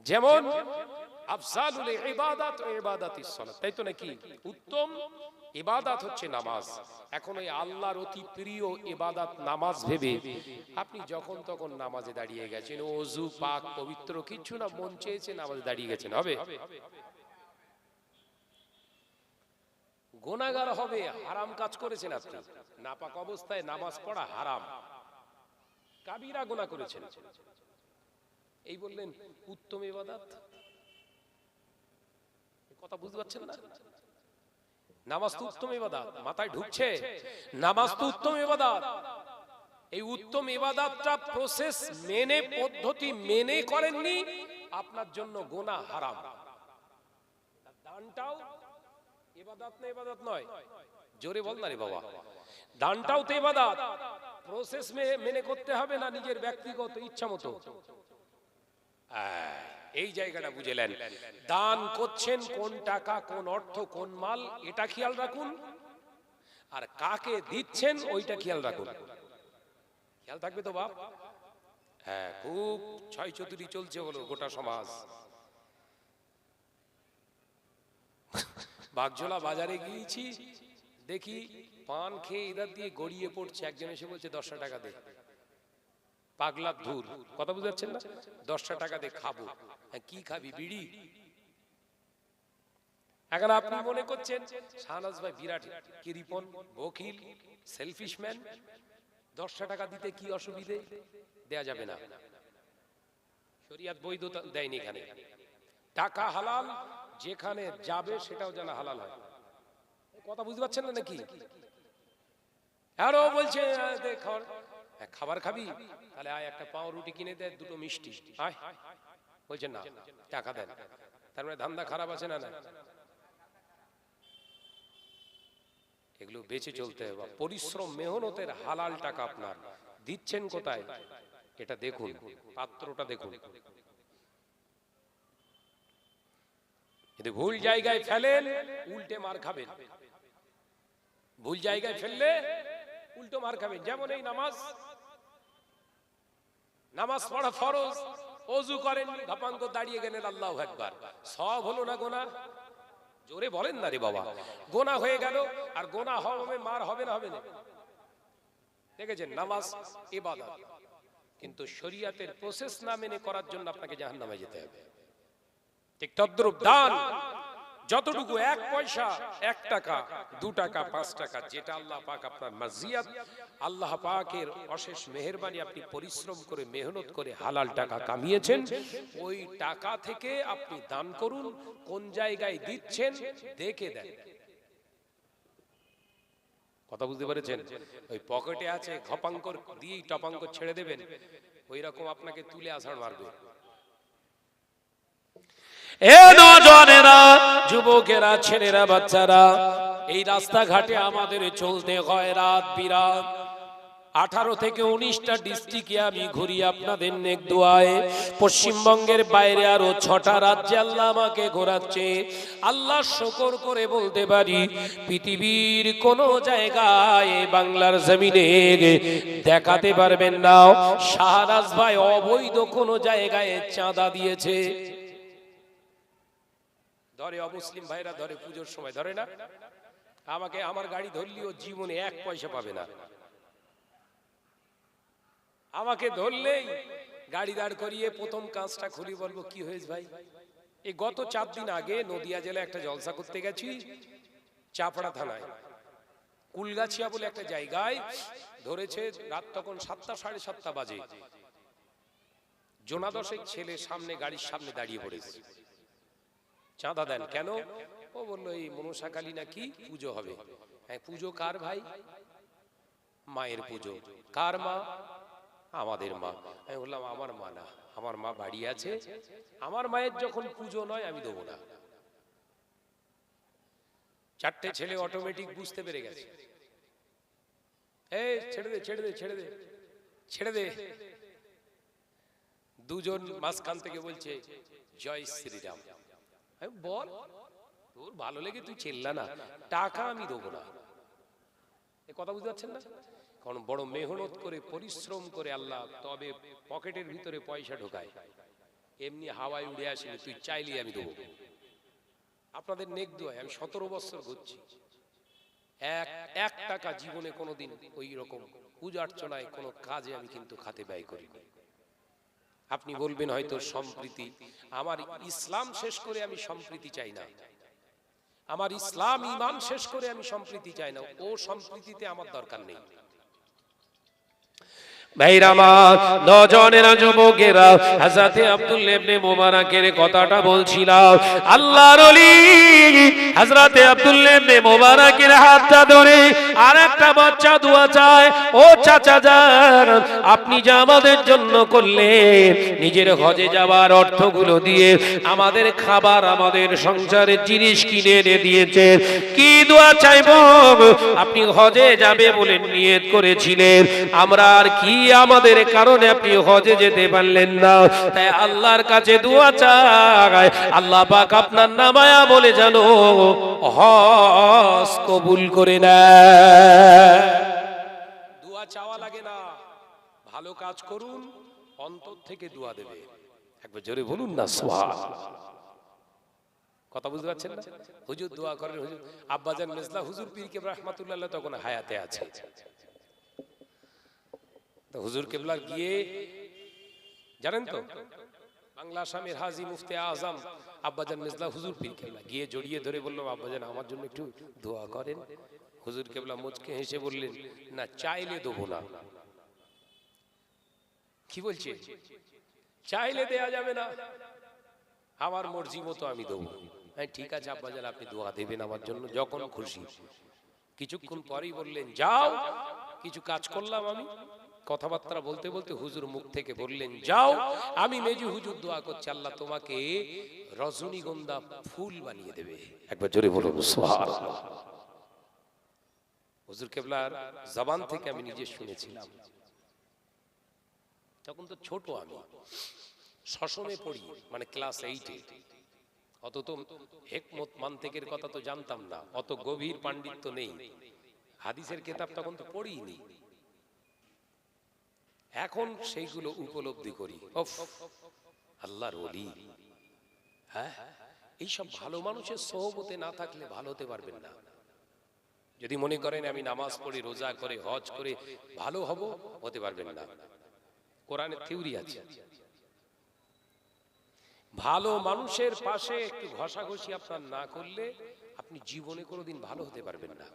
যেমন আফজালুল ইবাদাত ও ইবাদাতিস সালাত, তাই তো নাকি? উত্তম ইবাদত হচ্ছে নামাজ। এখন ওই আল্লাহর অতি প্রিয় ইবাদত নামাজ ভেবে আপনি যখন তখন নামাজে দাঁড়িয়ে গেছেন, ওযু পাক পবিত্র কিছু না, মন চেয়েছে নামাজে দাঁড়িয়ে গেছেন, হবে? গুনাহগার হবে, হারাম কাজ করেছেন আপনি। নাপাক অবস্থায় নামাজ পড়া হারাম, কাবিরা গুনাহ করেছেন। এই বললেন উত্তম ইবাদত। কথা বুঝতে পারছেন না? নামাজ তো উত্তম ইবাদত, মাথায় ঢুকছে? নামাজ তো উত্তম ইবাদত। এই উত্তম ইবাদতটা প্রসেস মেনে, পদ্ধতি মেনে করেননি, আপনার জন্য গুনাহ হারাম। দানটাও ইবাদত না, ইবাদত নয়? জোরে বল না রে বাবা। দানটাও তো ইবাদত, প্রসেস মেনে করতে হবে না নিজের ব্যক্তিগত ইচ্ছা মতো। এই জায়গাটা বুঝলেন? দান করছেন কোন টাকা, কোন অর্থ, কোন মাল, এটা খেয়াল রাখুন। আর কাকে দিচ্ছেন ওইটা খেয়াল রাখুন। খেয়াল থাকবে তো বাপ? হ্যাঁ, খুব ছয় চতুরি চলছে বলো গোটা সমাজ। বাগজোলা বাজারে গিয়েছি, দেখি পান খেয়ে ইদার দিয়ে গড়িয়ে পড়ছে, একজন এসে বলছে 10 টাকা দে। পাগলা ধুর, কথা বুঝতে পারছেন না? 10 টাকা দে, খাবো। কি খাবি? বিড়ি? এখন আপনি মনে করছেন শাহনাজ ভাই বিরাট কিরিপন, বকিল, সেলফিশ ম্যান, 10 টাকা দিতে কি অসুবিধে? দেয়া যাবে না, শরীয়ত বৈধতা দেয়নি এখানে। টাকা হালাল, যেখানে যাবে সেটাও যেন হালাল হয়। কথা বুঝতে পারছেন না নাকি? আরো বলছে খাবার খাবি, তাহলে আয় একটা পাউরুটি কিনে দে, দুটো মিষ্টি আয়। বলছেন না, টাকা দেন। তার মানে ধান্দা খারাপ আছে না? না, এগুলো বেঁচে চলতে হবে। পরিশ্রম, মেহনতের হালাল টাকা আপনার দিচ্ছেন কোথায় এটা দেখুন, পাত্রটা দেখুন। যদি ভুল জায়গায় ফেলেন উল্টে মার খাবেন। ভুল জায়গায় ফেললে উল্টো মার খাবেন। যেমন এই নামাজ, নামাজ পড়া ফরজ, ওযু করেন, ঘাপাঙ্গ দাঁড়িয়ে গেলেন, আল্লাহু আকবার, সওয়াব হলো না গুনাহ? জোরে বলেন না রে বাবা। গুনাহ হয়ে গেল, আর গুনাহ হবে, মার হবে না? হবে না? দেখেছেন, নামাজ ইবাদত, কিন্তু শরীয়তের প্রসেস না মেনে করার জন্য আপনাকে জাহান্নামে যেতে হবে। ঠিক তদ্রূপ দান, যতটুকু 1 পয়সা, 1 টাকা, 2 টাকা, 5 টাকা, যেটা আল্লাহ পাক আপনার মাজিয়াত, আল্লাহ পাকের অশেষ মেহেরবানি, আপনি পরিশ্রম করে মেহনত করে হালাল টাকা কামিয়েছেন, ওই টাকা থেকে আপনি দান করুন। কোন জায়গায় দিচ্ছেন দেখে দেন। কথা বুঝতে পেরেছেন? ওই পকেটে আছে, ঘপাঙ্কর দিয়েই টপাঙ্কর ছেড়ে দেবেন, ওই রকম আপনাকে তুলে আছাড় মারবে। এ নজনেরা, যুবকেরা, ছেলেরা, বাচ্চারা, এই রাস্তাঘাটে আমাদের চলতে হয় রাত বিরাত। 18 থেকে 19টা ডিস্ট্রিক্টে আমি ঘুরি আপনাদের নেক দোয়ায়। পশ্চিমবঙ্গের বাইরে আরো 6টা রাজ্যে আল্লাহ আমাকে ঘোরাচ্ছে। আল্লাহ শুকর করে বলতে পারি, পৃথিবীর কোন জায়গায় বাংলার জমিনে দেখাতে পারবেন না শাহনাজ ভাই অবৈধ কোন জায়গায় চাঁদা দিয়েছে। ধরে অমুসলিম ভাইরা ধরে, পুজোর সময় ধরে না? আমাকে, আমার গাড়ি ধরলেও জীবনে 1 পয়সা পাবে না। আমাকে ধরলেই গাড়ি দাঁড় করিয়ে প্রথম কাজটা খুলি, বলবো কি হয়েছে ভাই? এই গত 4 দিন আগে নদিয়া জেলায় একটা জলসা করতে গেছি, চাপড়া থানায় কুলগাছিয়া বলে একটা জায়গায় ধরেছে। রাত তখন 7টা, 7:30 বাজে। জোনা 10 ছেলে সামনে, গাড়ির সামনে দাঁড়িয়ে পড়েছে। চাঁদা দেন কেন? ও বললো এই মনসাকালী নাকি পুজো হবে। হ্যাঁ, পুজো কার ভাই? মায়ের পুজো। কার মা? আমাদের মা। আমি বললাম আমার মা না, আমার মা বাড়ি আছে, আমার মায়ের যখন পুজো নয় আমি দেবো না। 4টে ছেলে অটোমেটিক বুঝতে পেরে গেছে। এই ছেড়ে দে, ছেড়ে দে, ছেড়ে দে, ছেড়ে দে। দুজন মাঝখান থেকে বলছে জয় শ্রীরাম। বল, তোর ভালো লেগে তুই চেল্লা না, টাকা আমি দেবো না। এ কথা বুঝতে পারছেন না? কারণ বড় মেহনত করে, পরিশ্রম করে আল্লাহ তবে পকেটের ভিতরে পয়সা ঢোকায়, এমনি হাওয়ায় উড়ে আসেনি। তুই চাইলি আমি দেবো। আপনাদের নেক দোয়ায় আমি 17 বছর ঘুরছি, এক টাকা জীবনে কোনোদিন ওই রকম পূজা অর্চনায় কোনো কাজে আমি কিন্তু খাতে ব্যয় করিনি। আপনি বলবেন হয়তো সম্প্রীতি, আমার ইসলাম শেষ করে আমি সম্প্রীতি চাই না। আমার ইসলাম ঈমান শেষ করে আমি সম্প্রীতি চাই না। ও সম্প্রীতিতে আমার দরকার নেই। ভাইরা আমার, নজনেরা, যুবকেরা, হযরতে আব্দুল্লাহ ইবনে মুবারাকের কথাটা বলছিলাম। আল্লাহর ওলি হযরতে আব্দুল্লাহ ইবনে মুবারাকের হাতটা ধরে আরেকটা বাচ্চা দোয়া চায়, ও চাচা যান, আপনি যা আমাদের জন্য করলেন, নিজের হজে যাওয়ার অর্থগুলো দিয়ে আমাদের খাবার, আমাদের সংসারের জিনিস কিনে এনে দিয়েছেন, কি দোয়া চাইব? আপনি হজে যাবে বলে নিয়ত করেছিলেন, আমরা আর কি আমাদের কারণে আপনি হজে যেতে পারলেন না, তাই আল্লাহর কাছে দোয়া চাই, আল্লাহ পাক আপনার নামায়া বলে জানো হজ কবুল করে নেয়। দোয়া চাওয়া লাগে না, ভালো কাজ করুন, অন্তর থেকে দোয়া দেবে। একবার জোরে বলুন না সুবহানাল্লাহ। কথা বুঝতে পারছেন না? হুজুর দোয়া করেন, হুজুর আব্বাজান মেজলা হুজুর পীর কেবলা রাহমাতুল্লাহ তখন হায়াতে আছে, হুজুর কেবলা গিয়ে জানেন তো, বাংলা আসামের হাজী মুফতি আজম আব্বাজান মেজলা হুজুর পীর কেবলা গিয়ে জড়িয়ে ধরে বলল, আব্বাজান আমার জন্য একটু দোয়া করেন। হুজুর কেবলা মুচকে হেসে বললেন, না চাইলে দেবো না। কি বলছে? চাইলে দেয়া যাবে না, আমার মর্জি মতো আমি দেবো। ঠিক আছে আব্বাজান, আপনি দোয়া দেবেন আমার জন্য যখন খুশি। কিছুক্ষণ পরেই বললেন, যাও, কিছু কাজ করলাম আমি। কথাবার্তা বলতে বলতে হুজুর মুখ থেকে বললেন, যাও, আমি মেজু হুজুর দোয়া করছি, আল্লাহ তোমাকে রজনীগন্ধা ফুল বানিয়ে দেবে। একবার জোরে বলুন সুবহানাল্লাহ। হুজুর কেবলার জবান থেকে আমি নিজে শুনেছিলাম। তখন তো ছোট, আমি ষষ্ঠমে পড়ি, মানে ক্লাস 8-এ। অত তো হিকমত মান্তিকের কথা তো জানতাম না, অত গভীর পাণ্ডিত্য নেই, হাদিসের কিতাব তখন তো পড়িনি। এখন সেইগুলো উপলব্ধি করি, আল্লাহর ওলি। হ্যাঁ, এইসব ভালো মানুষের সোহবতে না থাকলে ভালো হতে পারবেন না। যদি মনে করেন আমি নামাজ পড়ি, রোজা করে, হজ করে ভালো হব, হতে পারবেন না। কোরআনের থিওরি আছে, ভালো মানুষের পাশে একটু ঘষাঘষি আপনার না করলে আপনি জীবনে কোনোদিন ভালো হতে পারবেন না।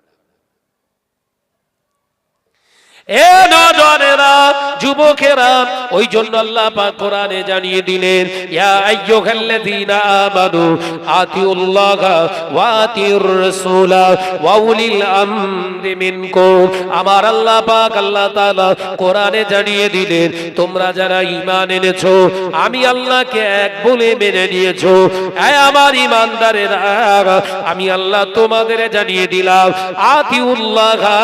এ নজনেরা, যুবকেরা, ওই জন্য আল্লাহ পাক কোরআনে জানিয়ে দিলেন, ইয়া আইয়ুহাল্লাযীনা আমানু আতিউল্লাহা ওয়া আতিউর রাসূলা ওয়া উলিল আমরি মিনকুম। আমার আল্লাহ পাক আল্লাহ তাআলা কোরআনে জানিয়ে দিলেন, তোমরা যারা ঈমান এনেছো, আমি আল্লাহকে এক বলে মেনে নিয়েছো, এই আমার ঈমানদারেরা, আমি আল্লাহ তোমাদের জানিয়ে দিলাম, আতিউল্লাহা,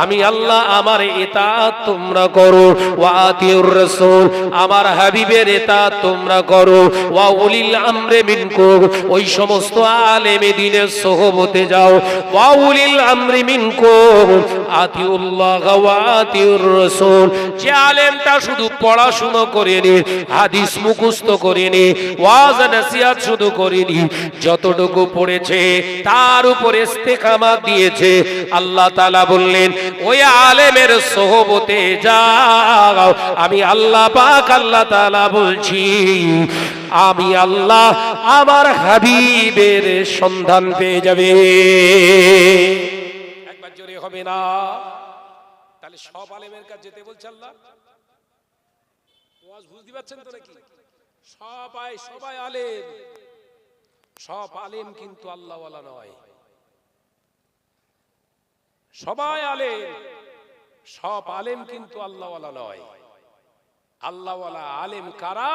আমি আল্লাহ আমার ইতাআত তোমরা করো, ওয়া আতিউর রাসূল, আমার হাবিবের ইতাআত তোমরা করো, ওয়া উলিল আমরি মিনকুম, ওই সমস্ত আলেমে দ্বীনের সোহবতে যাও, ওয়া উলিল আমরি মিনকুম আতিউল্লাহ ওয়া আতিউর রাসূল। যে আলেমটা শুধু পড়াশোনা করেনি, হাদিস মুখস্থ করেনি, ওয়াজ নসিহত শুধু করেনি, যতটুকু পড়েছে তার উপরে ইস্তেকামাত দিয়েছে, আল্লাহ তাআলা বললেন ওই আলেমের সোহবতে যাও। আমি আল্লাহ পাক আল্লাহ তাআলা বলছি, আমি আল্লাহ আমার হাবিবের সন্ধান পেয়ে যাবে। একবার জোরে হবে না? তাহলে সব আলেমের কাছে যেতে বলছে আল্লাহ। ওয়াজ বুঝতে পারছেন তো নাকি? সবাই আলেম, সব আলেম কিন্তু আল্লাহ ওয়ালা নয়। সবাই আলেম, সব আলেম কিন্তু আল্লাহ ওয়ালা নয়। আল্লাহ ওয়ালা আলেম কারা?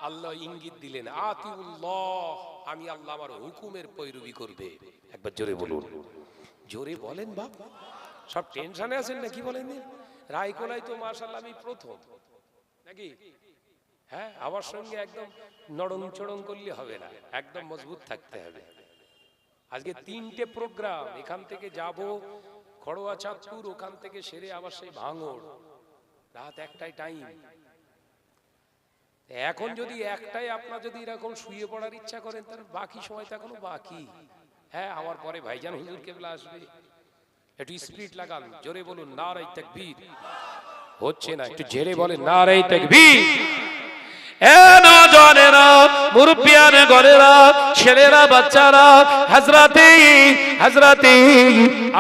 আল্লাহ ইঙ্গিত দিলেন, আতিউল্লাহ, আমি আল্লাহ আমার হুকুমের পৈরবি করবে। একবার জোরে বলুন, জোরে বলেন বাপ। সব টেনশনে আছেন নাকি বলেন? রায়কোলায় তো মাশাআল্লাহ আমি প্রথম নাকি? হ্যাঁ, আমার সঙ্গে একদম নরম চড়ং করলে হবে না, একদম মজবুত থাকতে হবে। আজকে 3টে প্রোগ্রাম, এখান থেকে যাব খড়োয়া চাঁদপুর, ওখান থেকে সেরে আবার সেই ভাঙড়, রাত 1টায় টাইম। এখন যদি একটাই আপনার যদি এরকম শুয়ে পড়ার ইচ্ছা করেন, তাহলে বাকি সময় তো এখনো বাকি। হ্যাঁ, আমার পরে ভাইজান হুজুর কেবলা আসবে, একটু স্পিড লাগান, জোরে বলুন নারায়ে তাকবীর। হচ্ছে না, একটু জেরে বলেন নারায়ে তাকবীর। এ নওজনেরা, মুরব্বিয়ান ঘরেরা, ছেলেরা, বাচ্চারা, হযরতে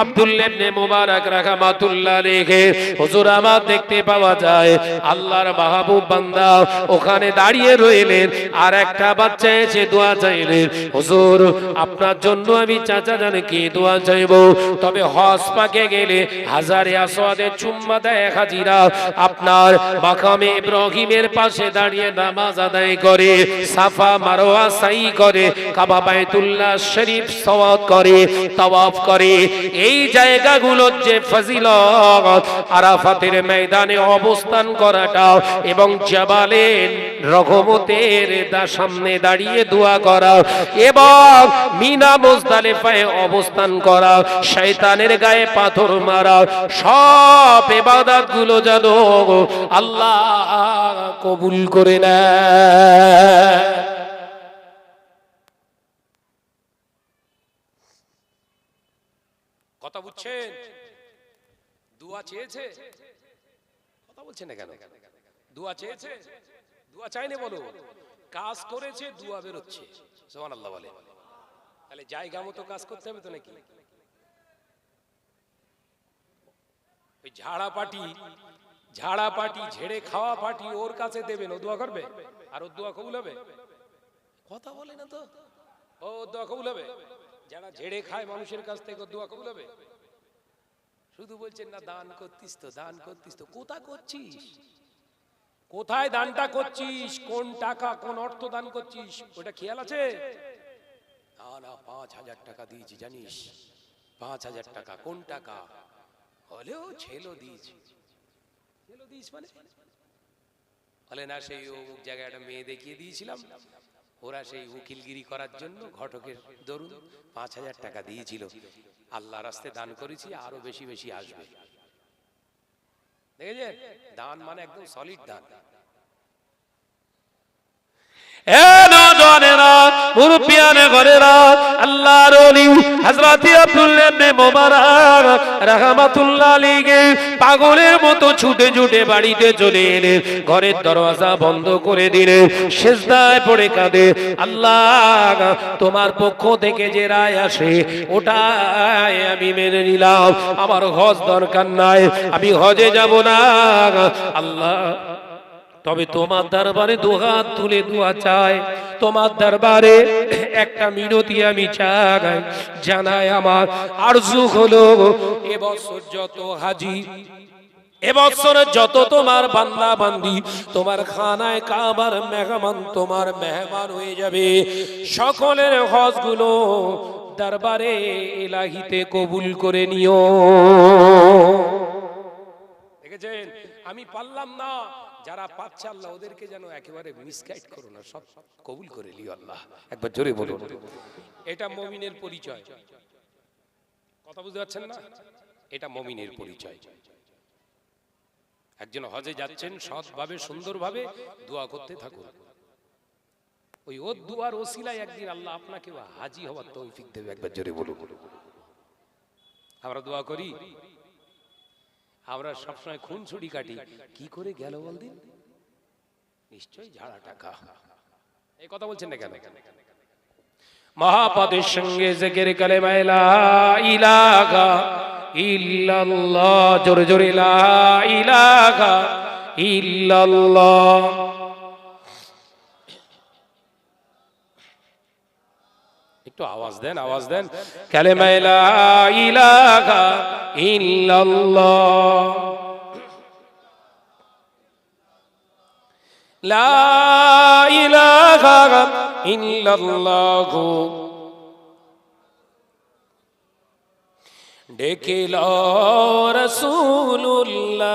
আব্দুল্লাহ ইবনে মুবারক রাহমাতুল্লাহ আলাইহি হুজুর আমার দেখতে পাওয়া যায় আল্লাহর মাহবুব বান্দা ওখানে দাঁড়িয়ে রইলেন আর একটা বাচ্চা এসে দোয়া চাইলেন হুজুর আপনার জন্য আমি চাচা জানে কি দোয়া চাইবো তবে হজ পাকে গেলে হাজারে আসওয়াদে চুম্মা দেয় হাজিরা আপনার মাকামে ইব্রাহিমের পাশে দাঁড়িয়ে নামাজ আদায় করে সাফা মারওয়া সাই করে কাবা বাইতুল্লাহ শরীফ সওয়াত করে তাওয়াফ করে এই জায়গাগুলোর যে ফজিলত আরাফাতের ময়দানে অবস্থান করাটা এবং জাবালের রহমতের সামনে দাঁড়িয়ে দোয়া করা এবং মিনা মুজদালিফায় অবস্থান করা শয়তানের গায়ে পাথর মারা সব ইবাদতগুলো যেন আল্লাহ কবুল করে নেয়। কথা বুঝছেন? দোয়া চেয়েছে, কথা বলছেন না কেন? দোয়া চেয়েছে, দোয়া চাইনি বলো, কাজ করেছে, দোয়া বেরোচ্ছে। সুবহানাল্লাহ বলে। তাহলে জায়গা মতো কাজ করতে হবে তো নাকি? ওই ঝাড়া পাটি ঝেড়ে খাওয়া পাটি ওর কাছে দেবেন, ও দোয়া করবে আর ওর দোয়া কবুল হবে? কথা বলে না তো, ও দোয়া কবুল হবে? যারা ঝেড়ে খায় মানুষের কাছ থেকে দোয়া কবুল হবে? শুধু বলছেন না দান করতিস তো, দান করতিস তো, কোথা করছিস? কোথায় দানটা করছিস? কোন টাকা কোন অর্থ দান করছিস ওটা খেয়াল আছে? না 5,000 টাকা দিয়েছি জানিস, 5,000 টাকা। কোন টাকা? হলেও ছেলো দিয়েছি। ছেলো দিস মানে বলে না সেই অমুক জায়গায় একটা মেয়ে দেখিয়ে দিয়েছিলাম, ওরা সেই উকিলগিরি করার জন্য ঘটকের দরুন 5,000 টাকা দিয়েছিল, আল্লাহ রাস্তায় দান করেছি, আরো বেশি বেশি আসবে। দেখেছেন? দান মানে একদম সলিড দান। আল্লাহর ওলি হযরত আব্দুল্লাহ ইবনে মুবারক রাহমাতুল্লাহ আলাইহি পাগলের মতো ছুটে ছুটে বাড়িতে চলে এলেন, ঘরের দরজা বন্ধ করে দিলেন, সিজদায় পড়ে কাঁদে, আল্লাহ তোমার পক্ষ থেকে যে রায় আসে ওটাই আমি মেনে নিলাম, আমার হজ দরকার নাই, আমি হজে যাব না আল্লাহ, তবে তোমার দরবারে দুহাত তুলে দোয়া চাই, তোমার দরবারে একটা মিনতি আমি চাই, জানাই আমার আরজু হলো এবছর যত হাজি, এবছর যত তোমার বান্দা বান্দি তোমার খানায় কাবার মেহমান তোমার মেহমান হয়ে যাবে, সকলের হজগুলো দরবারে ইলাহিতে কবুল করে নিও। দেখেছেন? আমি পারলাম না, যারা পাচ্ছে আল্লাহ ওদেরকে যেন একেবারে মিসগাইড করো না, সব কবুল করে লিও আল্লাহ। একবার জোরে বলুন, এটা মুমিনের পরিচয়। কথা বুঝতে পারছেন না? এটা মুমিনের পরিচয়। একজন হজে যাচ্ছেন, সৎভাবে সুন্দরভাবে দোয়া করতে থাকুন, ওই ওর দুয়ার ওসিলায় একদিন আল্লাহ আপনাকে হাজী হওয়ার তৌফিক দেবে। একবার জোরে বলুন। আমরা দোয়া করি, আমরা সবসময় খুন ছুরি কাটি, কি করে গেল বলদিন? নিশ্চয়ই ঝাড়া টাকা। এই কথা বলছেন না কেন? মহাপদের সঙ্গে জিকির কালেমা লা ইলাহা ইল্লাল্লাহ, জোরে জোরে লা ইলাহা ইল্লাল্লাহ। একটু আওয়াজ দেন, আওয়াজ দেন। কালেমা লা ইলাহা ইল্লাল্লাহ, লা ইলাহা ইল্লাল্লাহ। ডেকেল রাসূলুল্লাহ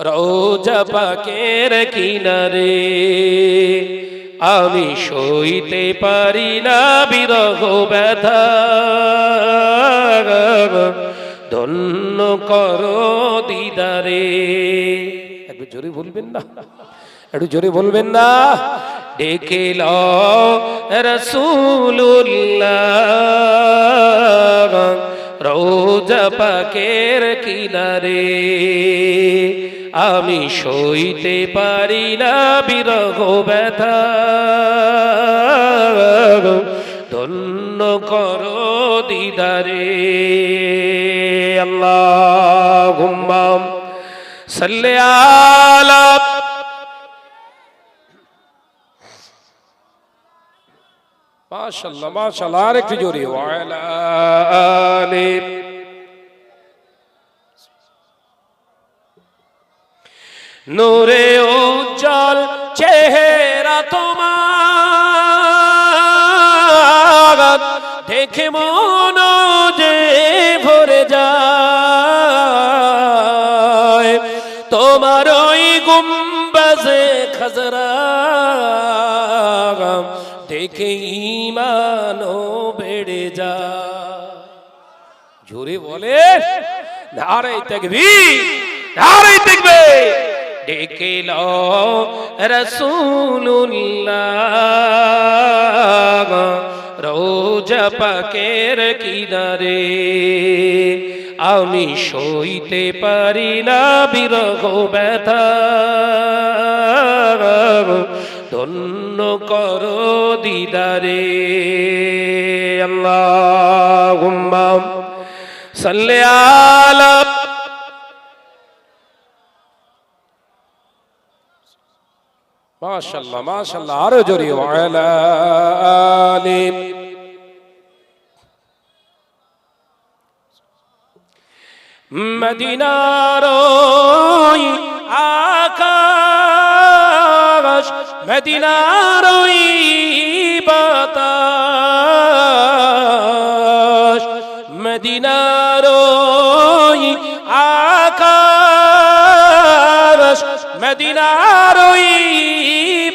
রওজা পাকের কিনারে, আমি সইতে পারি না বিরহ ব্যথা, ধন্য করো দিদারে। একটু জোরে বলবেন না, একটু জোরে বলবেন না। ডেকেল রাসূলুল্লাহ রওজা পাকের কিনারে, আমি সইতে পারি না বিরহ ব্যথা, ধন্য করো কিনারে। আল্লাহুম্মা সাল্লি আলা মাশাআল্লাহ মাশাআল্লাহ, আরেকটু জোরে ওয়া আলা আলি। নূরে উজ্জ্বল চেহারা তোমার, দেখে মন যে ভরে যায়। তোমার ওই গুম্বাজে খাজরা দেখে ঈমানও বেড়ে যায়। জোরে বলে নারে তাকবীর, নারে তাকবীর। ডেকে লো রাসূলুল্লাহ রওজা পাকের কিনারে। আমি সইতে পারি না বিরহ ব্যথা, ধন্য করো দিদারে। আল্লাহুম্মা সাল্লি আলা মাশাআল্লাহ মাশাআল্লাহ, আরো জোরে ওয়া আলা আলি। মদিনার ওই আকাশ, মদিনার ওই বাতাস, মদিনার ওই আকাশ, মদিনার ওই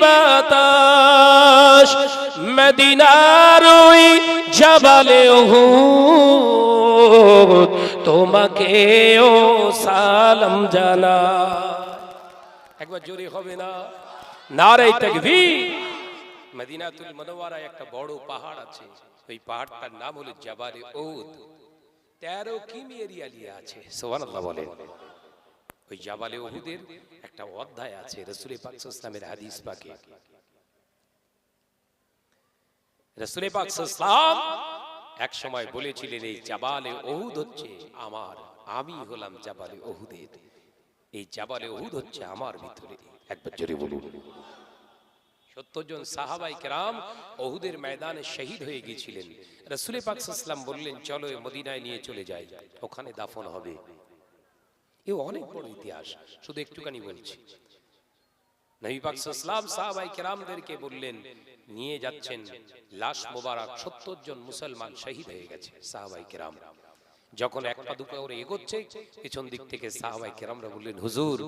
বাতাস, মদিনার ওই জবালে উহুদ তোমাকেও সালাম জানা। একবার জোরে হবে না? নারে তাকবীর। মদিনাতুল মুনাওয়ারায় একটা বড় পাহাড় আছে, ওই পাহাড়টার নাম হলো জাবালে উহুদ। 13 কিমি এরিয়া নিয়ে আছে, সুবহানাল্লাহ বলেন। ওই জাবালে উহুদের একটা অধ্যায় আছে রাসূল পাক সাল্লাল্লাহু আলাইহি ওয়াসাল্লামের হাদিস পাকে। রাসূল পাক সাল্লাল্লাহু আলাইহি ওয়াসাল্লাম এক সময় বলেছিলেন, এই জাবালে উহুদ হচ্ছে আমার, আমি হলাম জাবালে উহুদের, এই জাবালে উহুদ হচ্ছে আমার ভিতরে। একবার জোরে বলুন। 70 জন সাহাবায়ে কেরাম উহুদের ময়দানে শহীদ হয়ে গিয়েছিলেন। রাসূল পাক সাল্লাল্লাহু আলাইহি ওয়াসাল্লাম বললেন, চলো মদিনায় নিয়ে চলে যাই, ওখানে দাফন হবে। এই অনেক বড় ইতিহাস, শুধু একটুখানি বলছি। নবী পাক সাল্লাল্লাহু আলাইহি ওয়াসাল্লাম সাহাবায়ে কেরামদেরকে বললেন, নিয়ে যাচ্ছেন লাশ মোবারক। 70 জন মুসলমান শহীদ হয়ে গেছে সাহাবায়ে কেরাম। যখন এক পা দুপা করে এগোচ্ছে, পিছন দিক থেকে সাহাবায়ে কেরামরা বললেন, হুজুর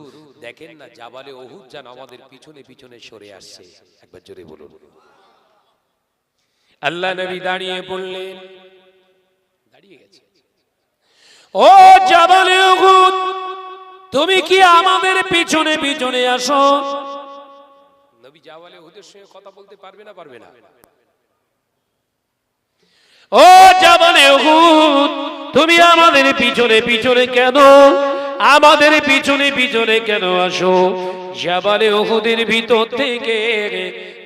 দেখেন না জাবালে উহুদ যেন আমাদের পিছনে পিছনে সরে আসছে। একবার জোরে বলুন। আল্লাহ নবী দাঁড়িয়ে বললেন, দাঁড়িয়ে গেছে, ও জাবালে উহুদ তুমি কি আমাদের পিছনে পিছনে আসো? নবী জাবালে উহুদের সঙ্গে কথা বলতে পারবে না? পারবে না। ও জাবালে উহুদ তুমি আমাদের পিছনে পিছনে কেন, আমাদের পিছনে পিছনে কেন আসো? জাবালে উহুদের ভিতর থেকে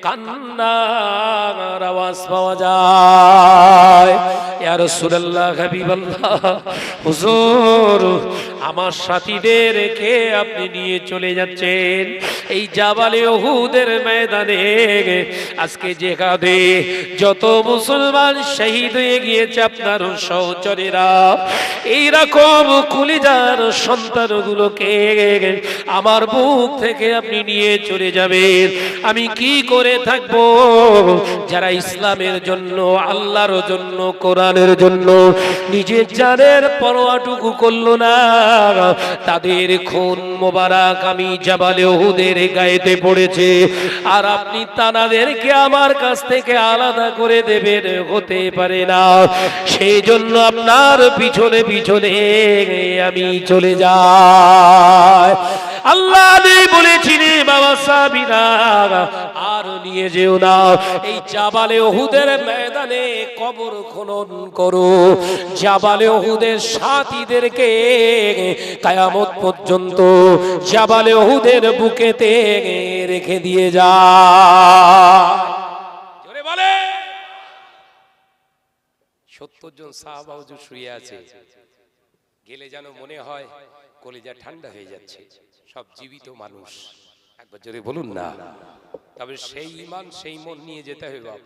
কান্নার আওয়াজ পাওয়া যায়। ইয়া রাসূলুল্লাহ, হাবিবাল্লাহ, হুজুর আমার সাথীদেরকে আপনি নিয়ে চলে যাচ্ছেন এই জাবালে উহুদের ময়দানে। আজকে যেখানে যত মুসলমান শহীদ হয়ে গিয়েছে আপনার সহচরেরা, এইরকম কলিজার সন্তানগুলোকে আমার বুক থেকে আপনি নিয়ে চলে যাবেন। আমি কি করে থাকবো? যারা ইসলামের জন্য, আল্লাহর জন্য, কোরআনের জন্য নিজের জানের পরোয়াটুকু করলো না, তাদের খুন মোবারক আমি জাবালে উহুদের গায়েতে পড়েছে। আর আপনি তানাদেরকে আমার কাছ থেকে আলাদা করে দেবেন, হতে পারে না। সেই জন্য আপনার পিছনে পিছনে আমি চলে যাই। আল্লাহ বলেছিলেন, বাবা সাবিরা আর নিয়ে যেও না, এই জাবালে উহুদের ময়দানে কবর খনন করো। জাবালে উহুদের সাথীদেরকে কিয়ামত পর্যন্ত জাবালে উহুদের বুকেতে রেখে দিয়ে যা। জোরে বলে 70 জন সাহাবা হুজুর শুয়ে আছে, গেলে যেন মনে হয় কলিজা ঠান্ডা হয়ে যাচ্ছে, সব জীবিত মানুষ। একবার জোরে বলুন না। তবে সেই ঈমান সেই মন নিয়ে যেতে হবে বাপ।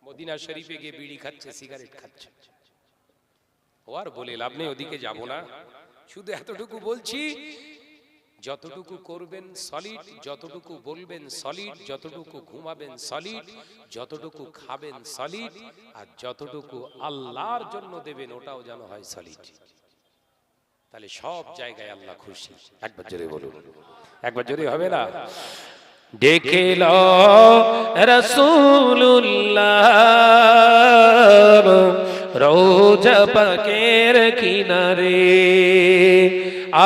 মদিনা শরীফে গিয়ে বিড়ি খাচ্ছে, সিগারেট খাচ্ছে, ও আর বলে লাভ নেই, ওদিকে যাব না। শুধু এতটুকু বলছি, যতটুকু করবেন সলিড, যতটুকু বলবেন সলিড, যতটুকু ঘুমাবেন সলিড, যতটুকু খাবেন সলিড, আর যতটুকু আল্লাহর জন্য দেবেন ওটাও যেন হয় সলিড। তাহলে সব জায়গায় আল্লাহ খুশি। একবার জোরে বলুন, একবার জোরে হবে না? ডেকে লো রাসূলুল্লাহ রওজা পাকের কিনারে,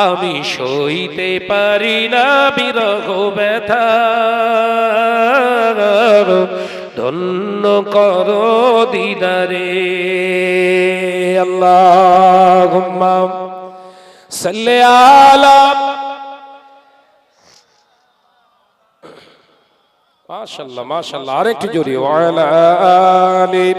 আমি সইতে পারি না বিরহ ব্যথা, ধন্য করো দিদারে। আল্লাহুম্মা সাল্লি আলা, মাশাআল্লাহ মাশাআল্লাহ, আরেকটু জোরে, ওয়া আলা আলি।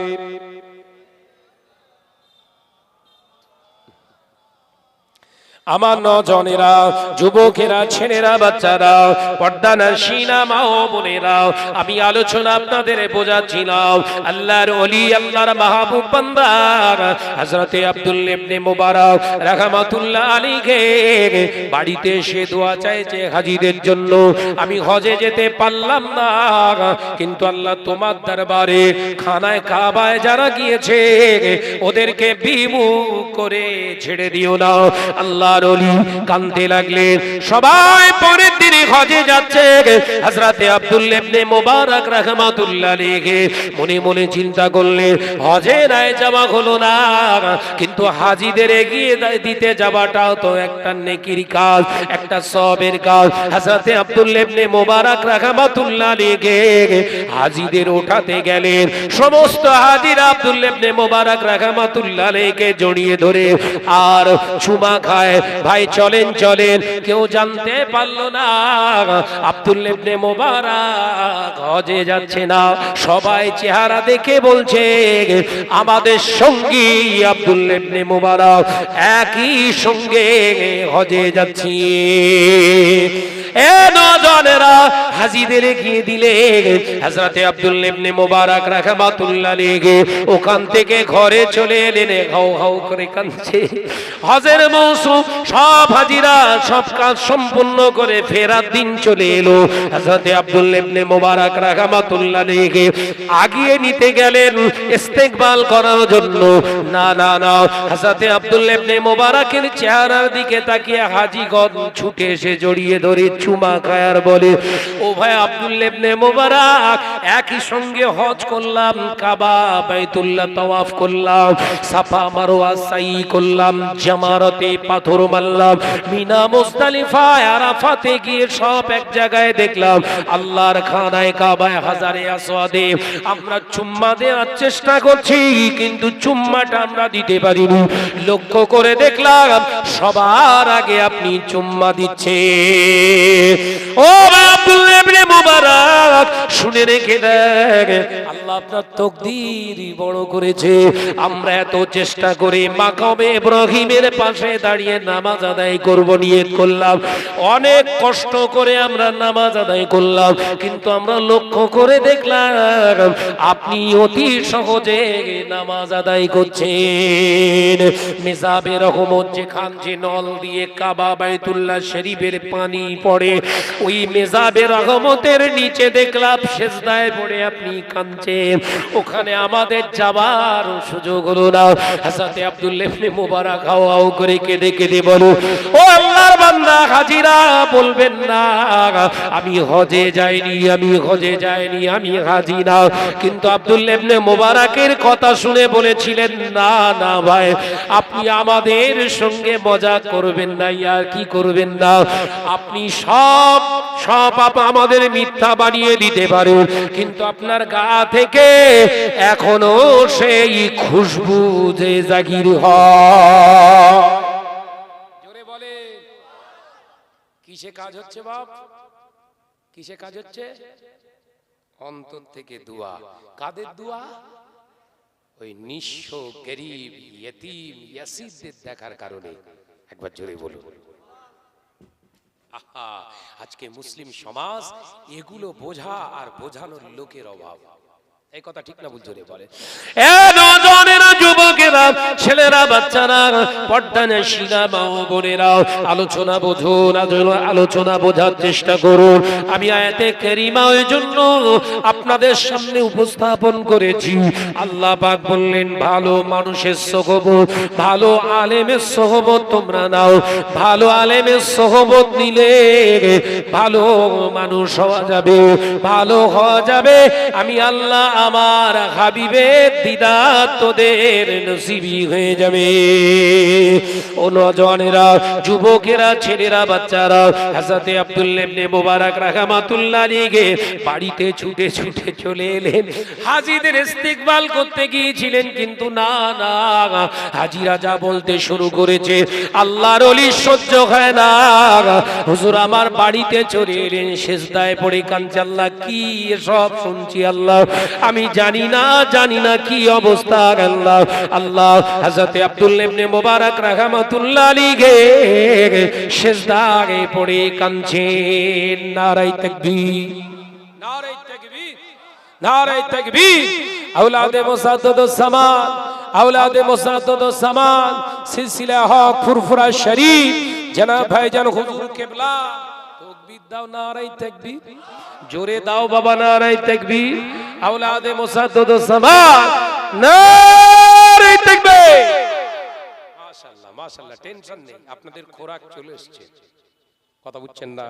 আমার নজনেরা, যুবকেরা, ছেলেরা, বাচ্চারা, পর্দানশীনা মা ও বোনেরা, আমি আলোচনা আপনাদের বোঝাচ্ছিলাম আল্লাহর ওলি, আল্লাহর মাহবুব বান্দা হযরতে আব্দুল্লাহ ইবনে মুবারক রাহমাতুল্লাহ আলাইহি বাড়িতে এসে দোয়া চাইছে হাজীদের জন্য। আমি হজে যেতে পারলাম না, কিন্তু আল্লাহ তোমার দরবারে খানায় কাবায় যারা গিয়েছে ওদেরকে বিমুখ করে ছেড়ে দিও না। আল্লাহ কাঁদতে লাগলেন। সবাই পরের দিন হজে যাচ্ছে, হযরতে আব্দুল্লাহ ইবনে মুবারক রাহমাতুল্লাহ আলাইহি মনে মনে চিন্তা করলেন হজে নাই যাওয়া হলো না, কিন্তু হাজীদের এগিয়ে দিতে যাওয়াটাও তো একটা নেকির কাজ, একটা সওয়াবের কাজ। হযরতে আব্দুল্লাহ ইবনে মুবারক রাহমাতুল্লাহ আলাইহি হাজীদের ওঠাতে গেলেন। সমস্ত হাজীরা আব্দুল্লাহ ইবনে মুবারক রাহমাতুল্লাহ আলাইহি জড়িয়ে ধরে আর চুমা খায়। ভাই চলেন চলেন, কেউ জানতে পারলো না আব্দুল্লাহ ইবনে মুবারক হজে যাচ্ছে না। সবাই চেহারা দেখে বলছে আমাদের সঙ্গী আব্দুল্লাহ ইবনে মুবারক একই সঙ্গে হজে যাচ্ছি। এ নজনেরা হাজীদের গিয়ে দিলে হযরতে আব্দুল্লাহ ইবনে মুবারক রাহমাতুল্লাহ আলাইহি ওখান থেকে ঘরে চলে এলেন। হাউ হাউ করে কাঁদছে। হজের মৌসুম, সব হাজীরা সব কাজ সম্পূর্ণ করে ফেরার দিন চলে এলো। হযরতে আব্দুল্লাহ ইবনে মুবারক রাহমাতুল্লাহ আলাইহি আগিয়ে নিতে গেলেন ইস্তেকবাল করার জন্য। না না না, হযরতে আব্দুল্লাহ ইবনে মুবারকের চেহারার দিকে তাকিয়ে হাজীগণ ছুটে এসে জড়িয়ে ধরে চুমা খায় আর বলে ও ভাই আব্দুল্লাহ ইবনে মুবারক, একই সঙ্গে হজ করলাম, কাবা বাইতুল্লাহ তাওয়াফ করলাম, সাফা মারওয়া সাই করলাম, জামারতে পাথর মারলাম, মিনা মুজদালিফা আরাফাতে গিয়ে সব এক জায়গায় দেখলাম। আল্লাহর খানায় কাবায় হাজারে আসওয়াদে আমরা চুম্মা দেওয়ার চেষ্টা করছি, কিন্তু চুম্মাটা আমরা দিতে পারিনি। লক্ষ্য করে দেখলাম সবার আগে আপনি চুম্মা দিচ্ছেন। ও আব্দুল্লাহ ইবনে মুবারক, শুনে রেখে দেখ, আল্লাহ আপনার তাকদীর বড় করেছে। আমরা এত চেষ্টা করে মাকামে ইব্রাহিমের পাশে দাঁড়িয়ে নামাজ আদায় করব নিয়ত করলাম, অনেক কষ্ট করে আমরা নামাজ আদায় করলাম, কিন্তু আমরা লক্ষ্য করে দেখলাম আপনি অতি সহজে নামাজ আদায় করছেন। মেজাবে রহমত যেখান যে নল দিয়ে কাবা বাইতুল্লাহ শরীফের পানি পড়ে, ওই মেজাবে রহমতের নিচে দেখলাম সেজদায় পড়ে আপনি কাঁদছেন। ওখানে আমাদের যাবার সুযোগ হলো না। হযরতে আব্দুল্লাহ ইবনে মুবারক হাও হাও করে কেঁদে কেঁদে বলো ও আল্লাহর বান্দা হাজীরা, বলবেন না আমি হজে যাইনি, আমি হজে যাইনি, আমি হাজী না। কিন্তু আব্দুল্লাহ ইবনে মুবারকের কথা শুনে বলেছিলেন না না ভাই, আপনি আমাদের সঙ্গে মজা করবেন না, আর কি করবেন না, আপনি সব সব আমাদের মিথ্যা বানিয়ে দিতে পারেন, কিন্তু আপনার গা থেকে এখনো সেই খুশবু যে জাগির হয়। জোরে বলে কিসে কাজ হচ্ছে বাপ? কিসে কাজ হচ্ছে? অন্তর থেকে দোয়া। কাদের দোয়া? ওই নিঃস্ব গরিব ইয়তীম ইয়াসিরদের দেখার কারণে। একবার জোরে বলুন আহা। আজকে মুসলিম সমাজ এগুলো বোঝা আর বোঝানোর লোকের অভাব। এই কথা ঠিক না ভুল জোরে বলে? এ নওজওয়ানেরা, যুবকেরা, ছেলেরা, বাচ্চারা, পর্দানশীলা মা ও বোনেরা, আলোচনা বুঝুন, আলোচনা বোঝার চেষ্টা করুন। আমি আয়াতে কারিমা ওই জন্য আপনাদের সামনে উপস্থাপন করেছি। আল্লাহ পাক বললেন, ভালো মানুষের সোহবত, ভালো আলেমের সোহবত তোমরা নাও। ভালো আলেমের সোহবত নিলে ভালো মানুষ হওয়া যাবে, ভালো হওয়া যাবে। আমি আল্লাহ আমার হাবিবের দিদার তোদের নসিবি হয়ে যাবে। ও নওজওয়ানেরা, যুবকেরা, ছেলেরা, বাচ্চারা, হযরতে আব্দুল্লাহ ইবনে মুবারক রাহমাতুল্লাহ আলাইহি বাড়িতে ছুটে ছুটে চলে এলেন। হাজীদের ইস্তেকবাল করতে গিয়েছিলেন, কিন্তু না না, হাজীরা যা বলতে শুরু করেছে আল্লাহর ওলি সহ্য হয় না। হুজুর আমার বাড়িতে চলে এলেন, সিজদায় পড়ে কাঁদছে, আল্লাহ কি সব শুনছি আল্লাহ, আমি জানি না কি অবস্থা আল্লাহ। আল্লাহ হযরতে আব্দুল্লাহ ইবনে মুবারক রাহমাতুল্লাহ আলাইহি সিজদায় পড়ে কাঁদছেন। নারায়ে তাকবীর, নারায়ে তাকবীর, নারায়ে তাকবীর। আওলাদে মুসাদ্দাদুস সামান, আওলাদে মুসাদ্দাদুস সামান, সিলসিলা হক ফুরফুরা শরীফ, জনাব ভাইজান হুজুর কিবলা, তাকবীর দাও, নারায়ে তাকবীর, জোরে দাও বাবা, নারায়ে তাকবীর। আওলাদে মুসাদ্দাদুস সামান, নারায়ে তাকবীর। মাশাআল্লাহ মাশাআল্লাহ, টেনশন নেই, আপনাদের খোরাক চলে এসেছে। কথা বুঝছেন না?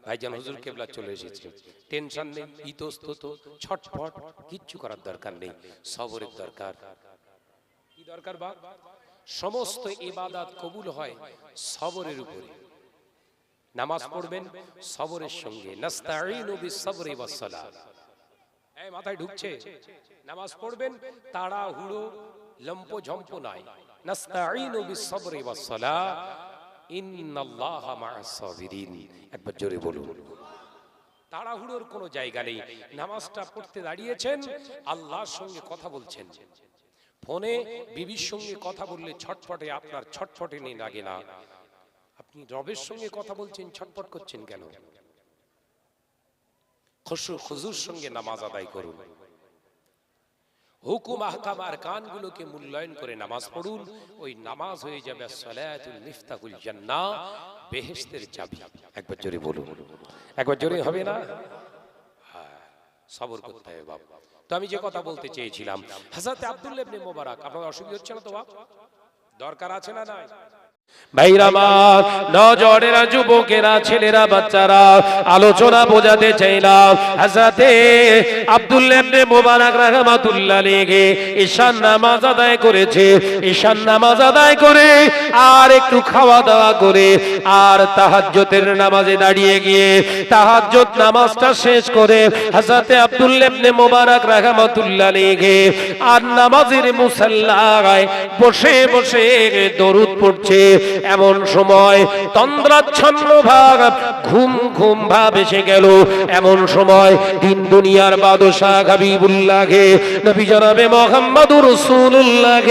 ভাইজান হুজুর কিবলা চলে এসেছে, টেনশন নেই, ইতস্তত ছটফট কিচ্ছু করার দরকার নেই, সবরের দরকার। কি দরকার বাপ? সমস্ত ইবাদত কবুল হয় সবরের উপরে। নামাজ পড়বেন সবরের সঙ্গে, নাস্তাঈনু বিস-সাবরি ওয়াস-সালাত। এই মাথায় ঢুকছে? নামাজ পড়বেন তাড়াহুড়ো লম্পো ঝম্পো নাই, নাস্তাঈনু বিস-সাবরি ওয়াস-সালাত, ইন্নাল্লাহা মা'আস-সাবিরিন। একবার জোরে বলুন। তাড়াহুড়োর কোনো জায়গা নেই। নামাজটা পড়তে দাঁড়িয়েছেন, আল্লাহর সঙ্গে কথা বলছেন। ফোনে বিবির সঙ্গে কথা বললে ছটফটে আপনার ছটফটে নেই, লাগে না। আপনি রবের সঙ্গে কথা বলছেন, ছটফট করছেন কেন? খুশু খুজুর সঙ্গে নামাজ আদায় করুন। হুকুম আহকাম আর কানগুলোকে মূল্যায়ন করে নামাজ পড়ুন। ওই নামাজ হয়ে যাবে সালাতুল মিফতাহুল জান্নাহ, বেহেশতের চাবি। একবার জোরে বলুন, একবার জোরে হবে না? সবর করতে হবে বাবা। তো আমি যে কথা বলতে চেয়েছিলাম, হযরত আব্দুল্লাহ ইবনে মুবারক, আপনার অসুবিধা হচ্ছে না তো বাপ? দরকার আছে না নাই? ভাইরা আমার, নওজওয়ানেরা, যুবকেরা, ছেলেরা, বাচ্চারা, আলোচনা বোঝাতে চাইলাম। হযরতে আব্দুল্লাহ ইবনে মুবারক রাহমাতুল্লাহ আলাইহি ঈশান নামাজ আদায় করেছে। ঈশান নামাজ আদায় করে আর একটু খাওয়া দাওয়া করে আর তাহাজ্জুদের নামাজে দাঁড়িয়ে গিয়ে তাহাজ্জুদ নামাজটা শেষ করে হযরতে আব্দুল্লাহ ইবনে মুবারক রাহমাতুল্লাহ আলাইহি আর নামাজের মুসাল্লায় বসে বসে দরুদ পড়ছে। এমন সময় তন্দ্রাচ্ছন্ন ভাব, ঘুম ঘুম ভাব এসে গেল। এমন সময় দিন দুনিয়ার বাদশাহ হাবিবুল্লাহকে, নবী জনাবে মুহাম্মদুর রাসূলুল্লাহ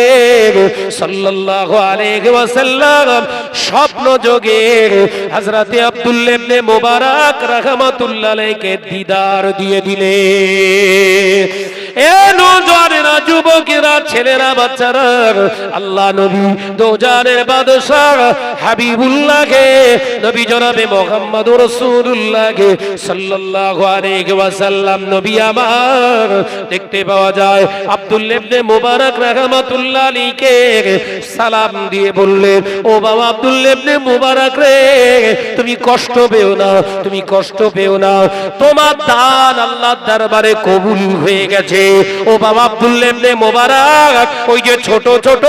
সাল্লাল্লাহু আলাইহি ওয়াসাল্লাম স্বপ্ন যোগে হযরতে আব্দুল্লাহ ইবনে মুবারক রাহমাতুল্লাহ আলাইহিকে দিদার দিয়ে দিলেন। এ নওজওয়ানেরা, যুবকেরা, ছেলেরা, বাচ্চারা, আল্লাহ নবী দোজানের বাদশাহ হাবিবুল্লাহকে, নবী জনাবে মুহাম্মদুর রাসূলুল্লাহ সাল্লাল্লাহু আলাইহি ওয়াসাল্লাম, নবী আমার দেখতে পাওয়া যায় আব্দুল্লাহ ইবনে মুবারক রাহমাতুল্লাহ আলাইহিকে সালাম দিয়ে বললেন, ও বাবা আব্দুল্লাহ ইবনে মুবারক রে, তুমি কষ্ট পেও না, তুমি কষ্ট পেও না, তোমার দান আল্লাহর দরবারে কবুল হয়ে গেছে। ও বাবা আব্দুল্লাহ ইবনে মুবারক, ওই যে ছোট ছোট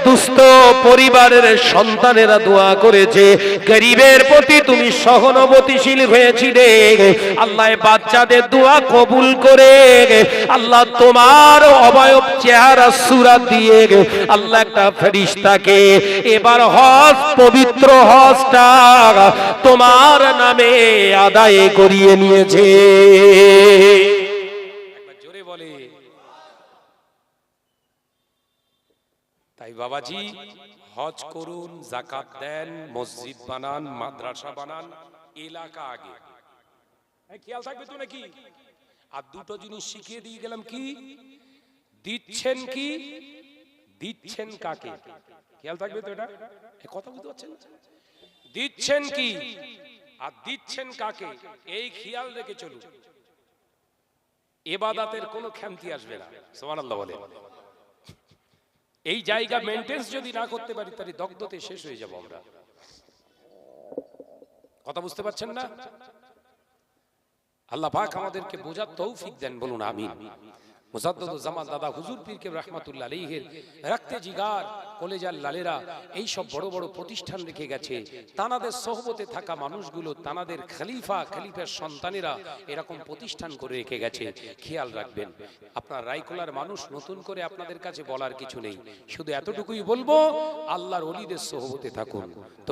দুস্থ পরিবারের সন্তানেরা দোয়া করেছে, গরিবের প্রতি তুমি সহানুভূতিশীল হয়েছিলে, আল্লাহ বাচ্চাদের দোয়া কবুল করে আল্লাহ তোমার অবয়ব চেহারা সূরা দিয়ে আল্লাহ একটা ফেরেশতাকে এবার হজ, পবিত্র হজটা তোমার নামে আদায় করিয়ে নিয়েছে। তাই বাবাজি হজ করুন, যাকাত দেন, মসজিদ বানান, মাদ্রাসা বানান, এলাকা আগে। খেয়াল থাকবে তো নাকি? আর দুটো জিনিস শিখিয়ে দিয়ে গেলাম, কি দিচ্ছেন, কি দিচ্ছেন কাকে। খেয়াল থাকবে তো? এটা কথা বুঝতে পারছেন? দিচ্ছেন কি আর দিচ্ছেন কাকে, এই খেয়াল রেখে চলুন। ইবাদতের কোনো খামতি আসবে না। সুবহানাল্লাহ বলে। এই জায়গা মেইনটেন্স যদি না করতে পারি তাহলে দগ্ধতে শেষ হয়ে যাব আমরা। কথা বুঝতে পারছেন না? আল্লাহ পাক আমাদেরকে বোঝার তৌফিক দেন, বলুন আমিন। মুজাদ্দিদুল জামান দাদা হুজুর পীর কে রাহমাতুল্লাহ আলাইহির রাখতে জিগার কলেজার লালেরা এই সব বড় বড় প্রতিষ্ঠান রেখে গেছে। তানাদের সোহবতে থাকা মানুষগুলো, তানাদের খলিফার সন্তানেরা এরকম প্রতিষ্ঠান করে রেখে গেছে। খেয়াল রাখবেন। আপনার রায়কোলার মানুষ, নতুন করে আপনাদের কাছে বলার কিছু নেই, শুধু এতটুকুই বলবো, আল্লাহর ওলিদের সোহবতে থাকুন।